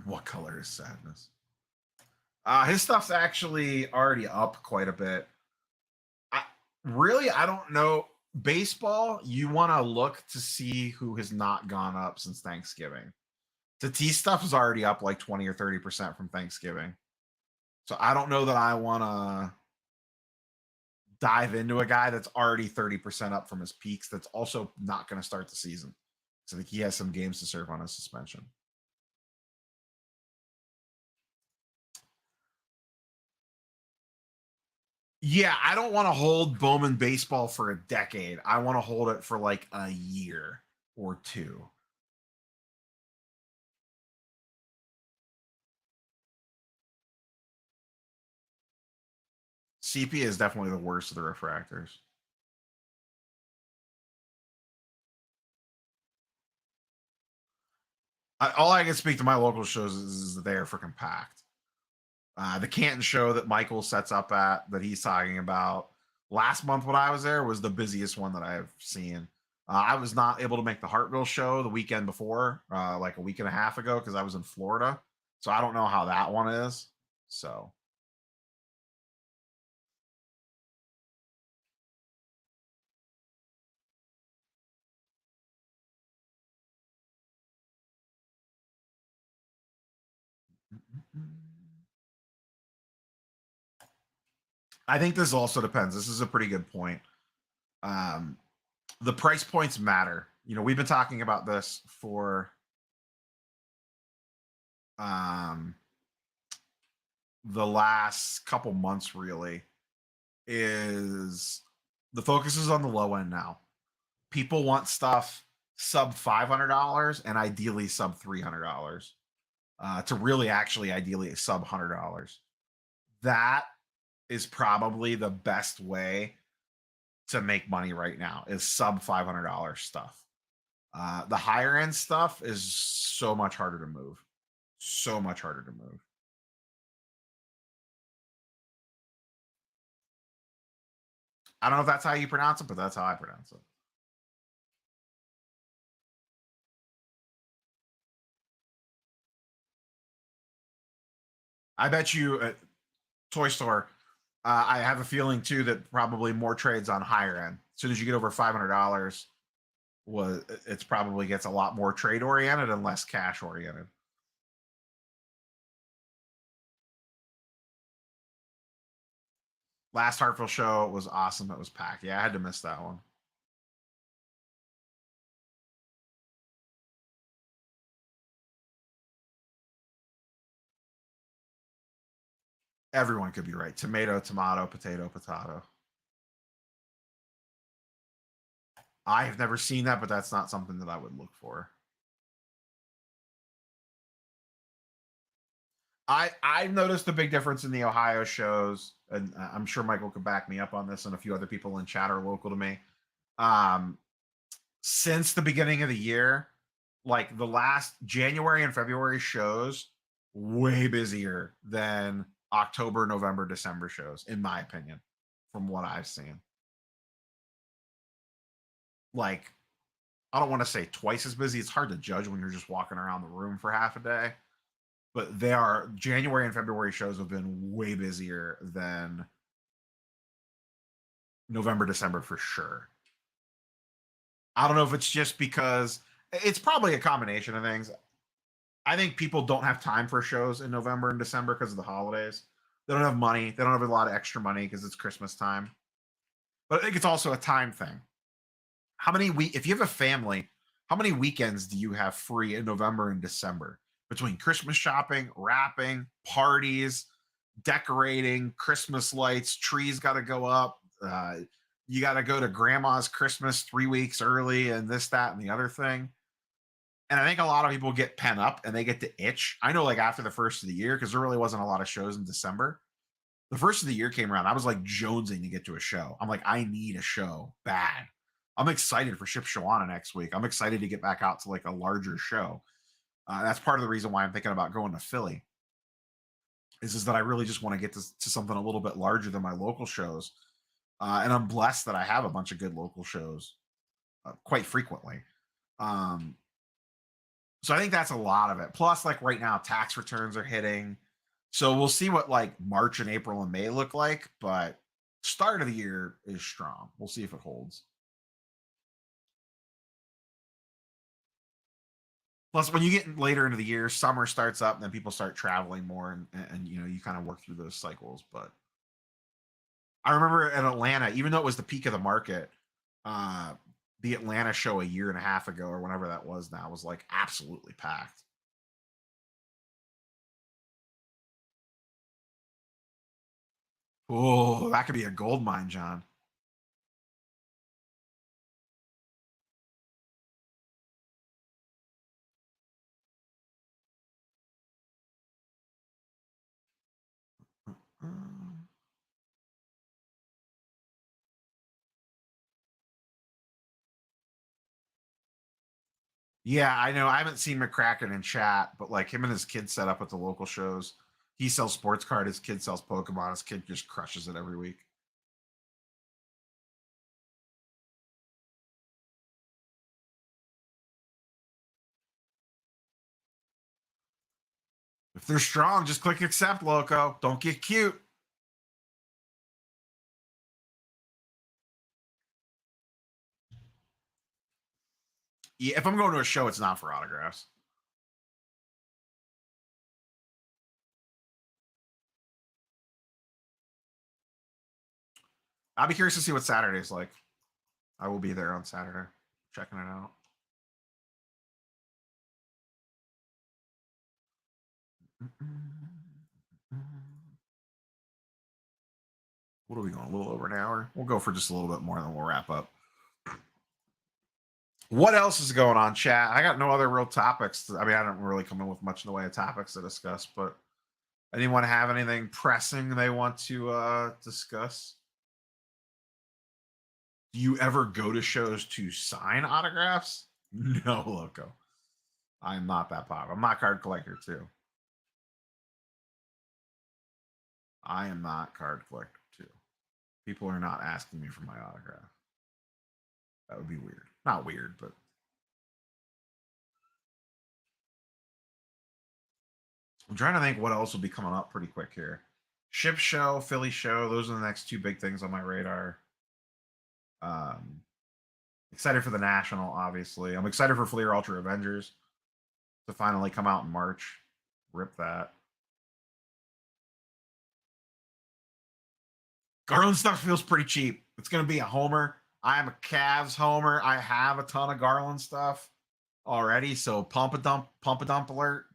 What color is sadness? His stuff's actually already up quite a bit. I don't know. Baseball, you want to look to see who has not gone up since Thanksgiving. Tatis stuff is already up like 20 or 30% from Thanksgiving. So I don't know that I want to dive into a guy that's already 30% up from his peaks that's also not going to start the season. So I think he has some games to serve on his suspension. Yeah, I don't want to hold Bowman baseball for a decade. I want to hold it for like a year or two. Sepia is definitely the worst of the refractors. All I can speak to my local shows is that they are freaking packed. The Canton show that Michael sets up at that he's talking about last month when I was there was the busiest one that I've seen. I was not able to make the Hartville show the weekend before, like a week and a half ago, because I was in Florida. So I don't know how that one is. So I think this also depends. This is a pretty good point. The price points matter. We've been talking about this for the last couple months, really. Is the focus is on the low end now. People want stuff sub $500 and ideally sub $300 to really actually ideally sub $100. That is probably the best way to make money right now is sub $500 stuff. The higher end stuff is so much harder to move. So much harder to move. I don't know if that's how you pronounce it, but that's how I pronounce it. I bet you at Toy Store, I have a feeling too that probably more trades on higher end. As soon as you get over $500, was it's probably gets a lot more trade oriented and less cash oriented. Last Hartford show was awesome. It was packed. Yeah, I had to miss that one. Everyone could be right. Tomato, tomato, potato, potato. I have never seen that, but that's not something that I would look for. I've noticed a big difference in the Ohio shows, and I'm sure Michael could back me up on this, and a few other people in chat are local to me. Um, since the beginning of the year, like the last January and February shows, way busier than October, November, December shows, in my opinion, from what I've seen. Like, I don't want to say twice as busy. It's hard to judge when you're just walking around the room for half a day. But they are January and February shows have been way busier than November, December for sure. I don't know if it's just because it's probably a combination of things. I think people don't have time for shows in November and December because of the holidays. They don't have money. They don't have a lot of extra money because it's Christmas time. But I think it's also a time thing. How many if you have a family, how many weekends do you have free in November and December between Christmas shopping, wrapping, parties, decorating, Christmas lights, trees got to go up. You got to go to grandma's Christmas 3 weeks early and this, that, and the other thing. And I think a lot of people get pent up and they get to itch. I know, like after the first of the year, because there really wasn't a lot of shows in December. The first of the year came around. I was like jonesing to get to a show. I'm like, I need a show bad. I'm excited for Ship Shawana next week. I'm excited to get back out to like a larger show. That's part of the reason why I'm thinking about going to Philly. Is that I really just want to get to something a little bit larger than my local shows, and I'm blessed that I have a bunch of good local shows quite frequently. Um, so I think that's a lot of it. Plus, like right now, tax returns are hitting, so we'll see what like March and April and May look like. But start of the year is strong. We'll see if it holds. Plus, when you get later into the year, summer starts up, and then people start traveling more, and you know you kind of work through those cycles. But I remember in Atlanta, even though it was the peak of the market, uh, the Atlanta show a year and a half ago or whenever that was now was like absolutely packed. Oh, that could be a gold mine, John. Yeah, I know. I haven't seen McCracken in chat, but like him and his kid set up at the local shows. He sells sports card. His kid sells Pokemon. His kid just crushes it every week. If they're strong, just click accept, Loco. Don't get cute. Yeah, if I'm going to a show, it's not for autographs. I'll be curious to see what Saturday's like. I will be there on Saturday, checking it out. What are we going? A little over an hour. We'll go for just a little bit more, and then we'll wrap up. What else is going on, chat? I got no other real topics. I mean, I don't really come in with much in the way of topics to discuss, but anyone have anything pressing they want to discuss? Do you ever go to shows to sign autographs? No, Loco. I'm not that popular. I'm not card collector too. I am not card collector too. People are not asking me for my autograph. That would be weird. Not weird, but I'm trying to think what else will be coming up pretty quick here. Ship show, Philly show. Those are the next two big things on my radar. Excited for the National, obviously. I'm excited for Fleer Ultra Avengers to finally come out in March. Rip that. Garland stuff feels pretty cheap. It's going to be a homer. I am a Cavs homer. I have a ton of Garland stuff already. So pump a dump alert.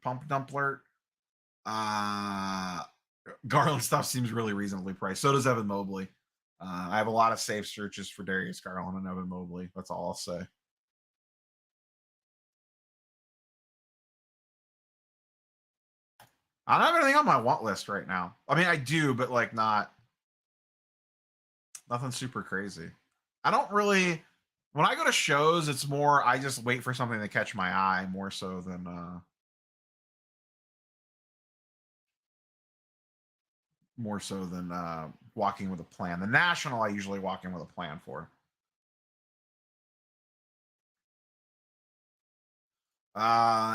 Garland stuff seems really reasonably priced. So does Evan Mobley. I have a lot of safe searches for Darius Garland and Evan Mobley. That's all I'll say. I don't have anything on my want list right now. I mean, I do, but like nothing super crazy. I don't really, when I go to shows, it's more, I just wait for something to catch my eye more so than, walking with a plan. The National, I usually walk in with a plan for.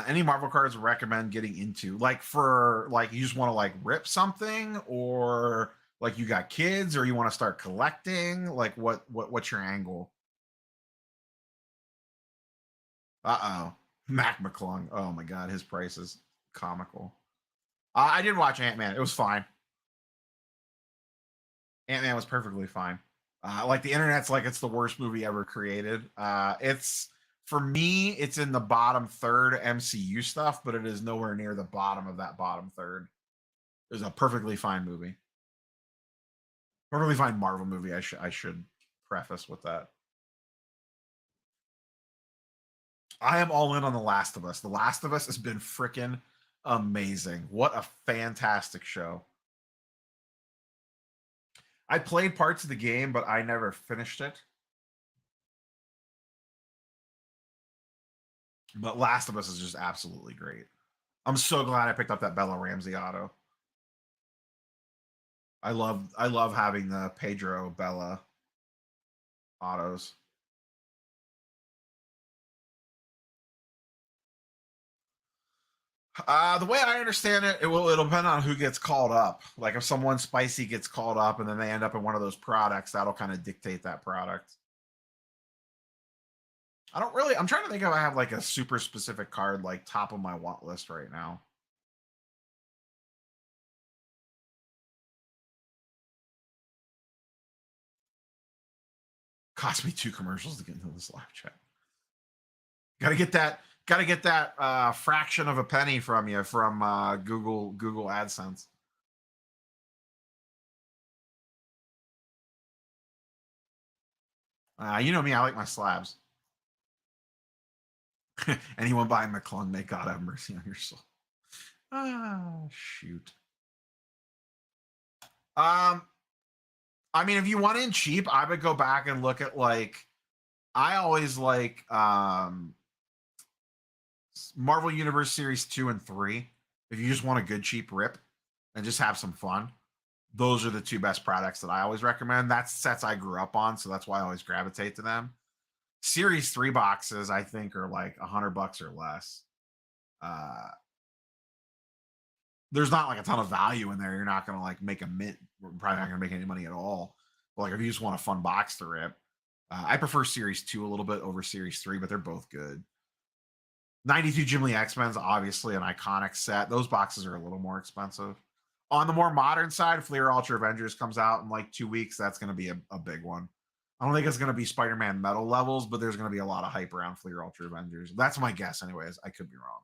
Any Marvel cards recommend getting into? Like for like you just want to like rip something, or like you got kids, or you want to start collecting? Like what's your angle? Uh-oh. Mac McClung. Oh my god, his price is comical. I did watch Ant-Man. It was fine. Ant-Man was perfectly fine. Like the internet's like it's the worst movie ever created. It's for me, it's in the bottom third MCU stuff, but it is nowhere near the bottom of that bottom third. It was a perfectly fine movie. Perfectly fine Marvel movie. I should preface with that. I am all in on The Last of Us. The Last of Us has been freaking amazing. What a fantastic show. I played parts of the game, but I never finished it. But Last of Us is just absolutely great. I'm so glad I picked up that Bella Ramsey auto. I love having the Pedro Bella autos. The way I understand it, it'll depend on who gets called up. Like if someone spicy gets called up and then they end up in one of those products, that'll kind of dictate that product. I'm trying to think if I have like a super specific card like top of my want list right now. Cost me 2 commercials to get into this live chat. Gotta get that fraction of a penny from you from Google AdSense. You know me, I like my slabs. Anyone buying McClung, may God have mercy on your soul. Shoot. I mean, if you want in cheap, I would go back and look at like I always like Marvel Universe Series 2 and 3. If you just want a good cheap rip and just have some fun, those are the two best products that I always recommend. That's sets I grew up on, so that's why I always gravitate to them. Series 3 boxes, I think, are like $100 or less. There's not like a ton of value in there. You're not gonna like make a mint. We're probably not gonna make any money at all. But like if you just want a fun box to rip, I prefer Series 2 a little bit over Series 3, but they're both good. 92 Jim Lee X-Men's obviously an iconic set. Those boxes are a little more expensive. On the more modern side, Fleer Ultra Avengers comes out in like 2 weeks. That's going to be a big one. I don't think it's going to be Spider-Man metal levels, but there's going to be a lot of hype around Fleer Ultra Avengers. That's my guess, anyways. I could be wrong.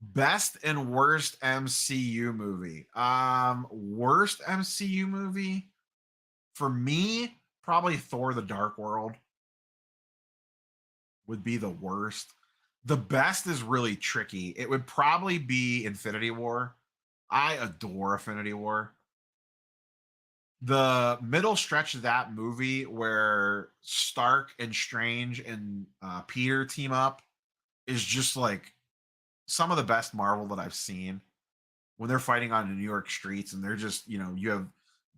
Best and worst MCU movie. Worst MCU movie for me, probably Thor: The Dark World. would be the worst. The best is really tricky. It would probably be Infinity War. I adore Infinity War. The middle stretch of that movie where Stark and Strange and Peter team up is just like some of the best Marvel that I've seen. When they're fighting on the New York streets and they're just, you have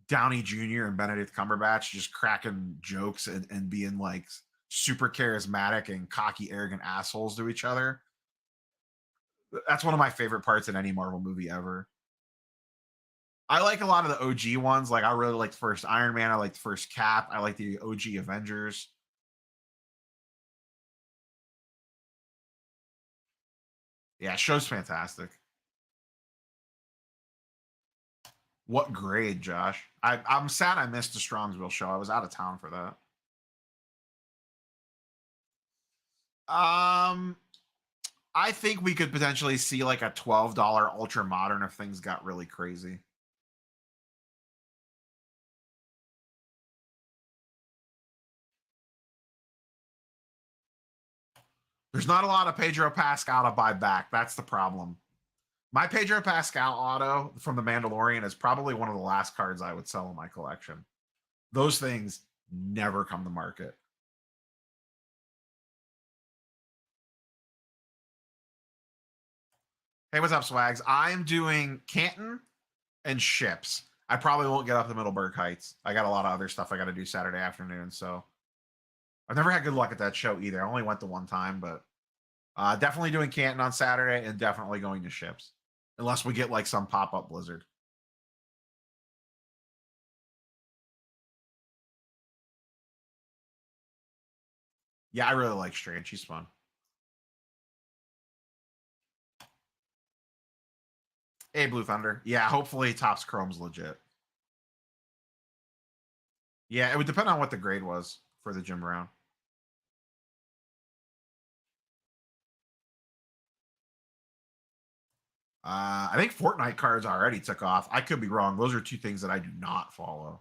Downey Jr. and Benedict Cumberbatch just cracking jokes and being like super charismatic and cocky, arrogant assholes to each other. That's one of my favorite parts in any Marvel movie ever. I like a lot of the OG ones. Like I really like the first Iron Man. I like the first Cap. I like the OG Avengers. Yeah, show's fantastic. What grade, Josh? I'm sad I missed the Strongsville show. I was out of town for that. Um, I think we could potentially see like a $12 ultra modern if things got really crazy. There's not a lot of Pedro Pascal to buy back. That's the problem. My Pedro Pascal auto from The Mandalorian is probably one of the last cards I would sell in my collection. Those things never come to market. Hey, what's up, Swags? I'm doing Canton and ships. I probably won't get up to Middleburg Heights. I got a lot of other stuff I got to do Saturday afternoon. So I've never had good luck at that show either. I only went the one time, but definitely doing Canton on Saturday and definitely going to ships. Unless we get like some pop up blizzard. Yeah, I really like Strange. She's fun. Hey, Blue Thunder. Yeah, hopefully Topps Chrome's legit. Yeah, it would depend on what the grade was for the Jim Brown. I think Fortnite cards already took off. I could be wrong. Those are two things that I do not follow.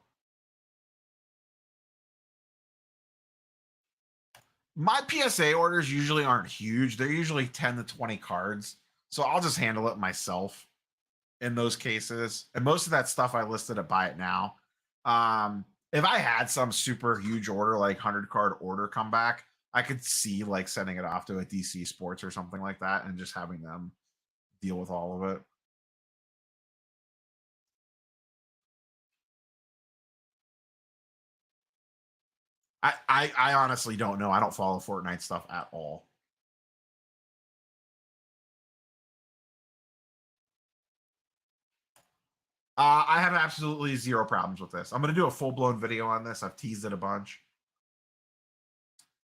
My PSA orders usually aren't huge. They're usually 10 to 20 cards. So I'll just handle it myself in those cases. And most of that stuff I listed at Buy It Now. If I had some super huge order, like 100 card order come back, I could see like sending it off to a DC Sports or something like that and just having them deal with all of it. I honestly don't know. I don't follow Fortnite stuff at all. I have absolutely zero problems with this. I'm going to do a full blown video on this. I've teased it a bunch.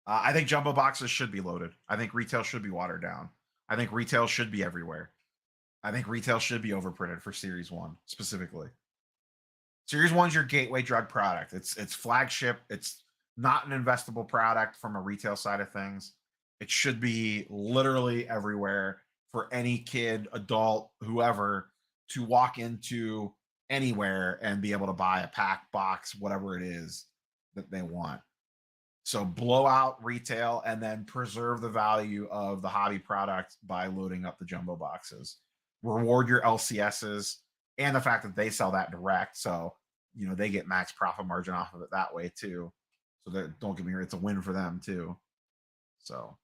I think jumbo boxes should be loaded. I think retail should be watered down. I think retail should be everywhere. I think retail should be overprinted for Series 1 specifically. Series 1's your gateway drug product. It's flagship. It's not an investable product from a retail side of things. It should be literally everywhere for any kid, adult, whoever to walk into anywhere and be able to buy a pack, box, whatever it is that they want. So blow out retail and then preserve the value of the hobby product by loading up the jumbo boxes. Reward your LCSs and the fact that they sell that direct. So, they get max profit margin off of it that way too. So that, don't get me wrong, it's a win for them too. So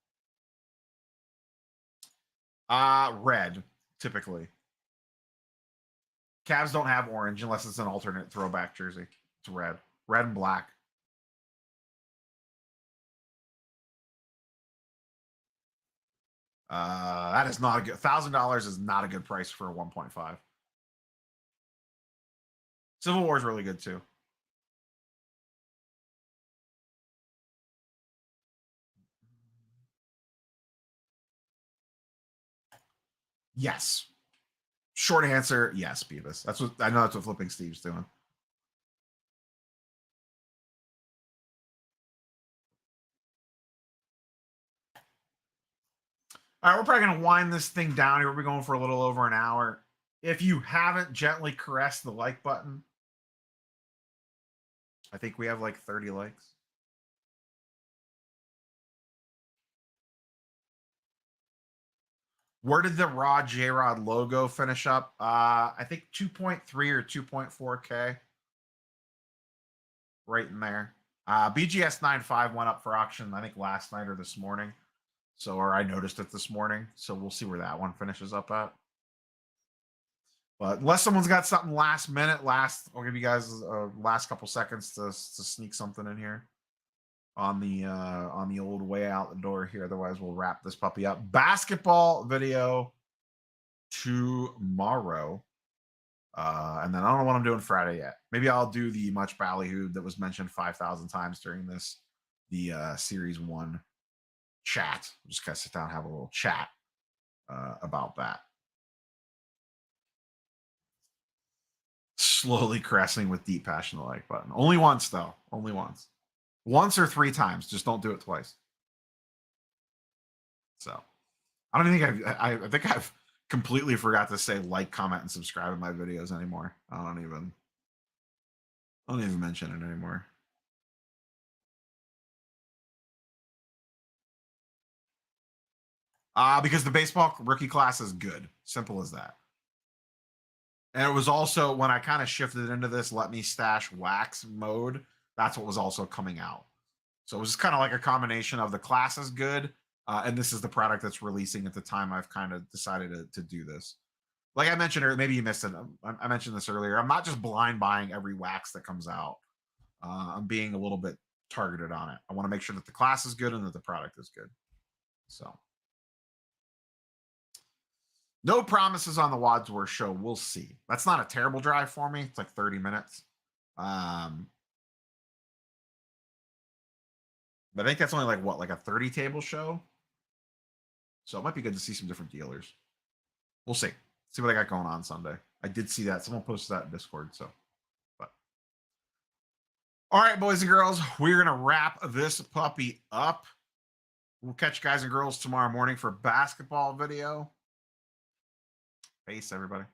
red, typically. Cavs don't have orange unless it's an alternate throwback jersey. It's red. Red and black. That is not a good $1,000 is not a good price for a 1.5. Civil War is really good too. Yes. Short answer, yes, Beavis. That's what I know. That's what Flipping Steve's doing. All right, we're probably gonna wind this thing down here. We're going for a little over an hour. If you haven't gently caressed the like button, I think we have like 30 likes. Where did the Raw J-Rod logo finish up? I think 2.3 or 2.4K. Right in there. BGS 9.5 went up for auction, I think, last night or this morning. So, or I noticed it this morning. So we'll see where that one finishes up at. But unless someone's got something last minute, I'll give you guys last couple seconds to sneak something in here on the old way out the door here. Otherwise, we'll wrap this puppy up. Basketball video tomorrow. And then I don't know what I'm doing Friday yet. Maybe I'll do the much ballyhoo that was mentioned 5,000 times during the series 1 chat. We'll just kind of sit down and have a little chat about that. Slowly caressing with deep passion the like button. Only once, though. Only once. Once or 3 times. Just don't do it twice. So I don't even think I think I've completely forgot to say like, comment, and subscribe to my videos anymore. I don't even mention it anymore. Because the baseball rookie class is good. Simple as that. And it was also when I kind of shifted into this let me stash wax mode, that's what was also coming out. So it was kind of like a combination of the class is good, and this is the product that's releasing at the time I've kind of decided to do this. Like I mentioned, or maybe you missed it. I mentioned this earlier. I'm not just blind buying every wax that comes out. I'm being a little bit targeted on it. I want to make sure that the class is good and that the product is good. So no promises on the Wadsworth show. We'll see. That's not a terrible drive for me. It's like 30 minutes. But I think that's only like a 30 table show. So it might be good to see some different dealers. We'll see. See what I got going on Sunday. I did see that. Someone posted that in Discord. So, but all right, boys and girls, we're gonna wrap this puppy up. We'll catch you guys and girls tomorrow morning for basketball video. Peace, everybody.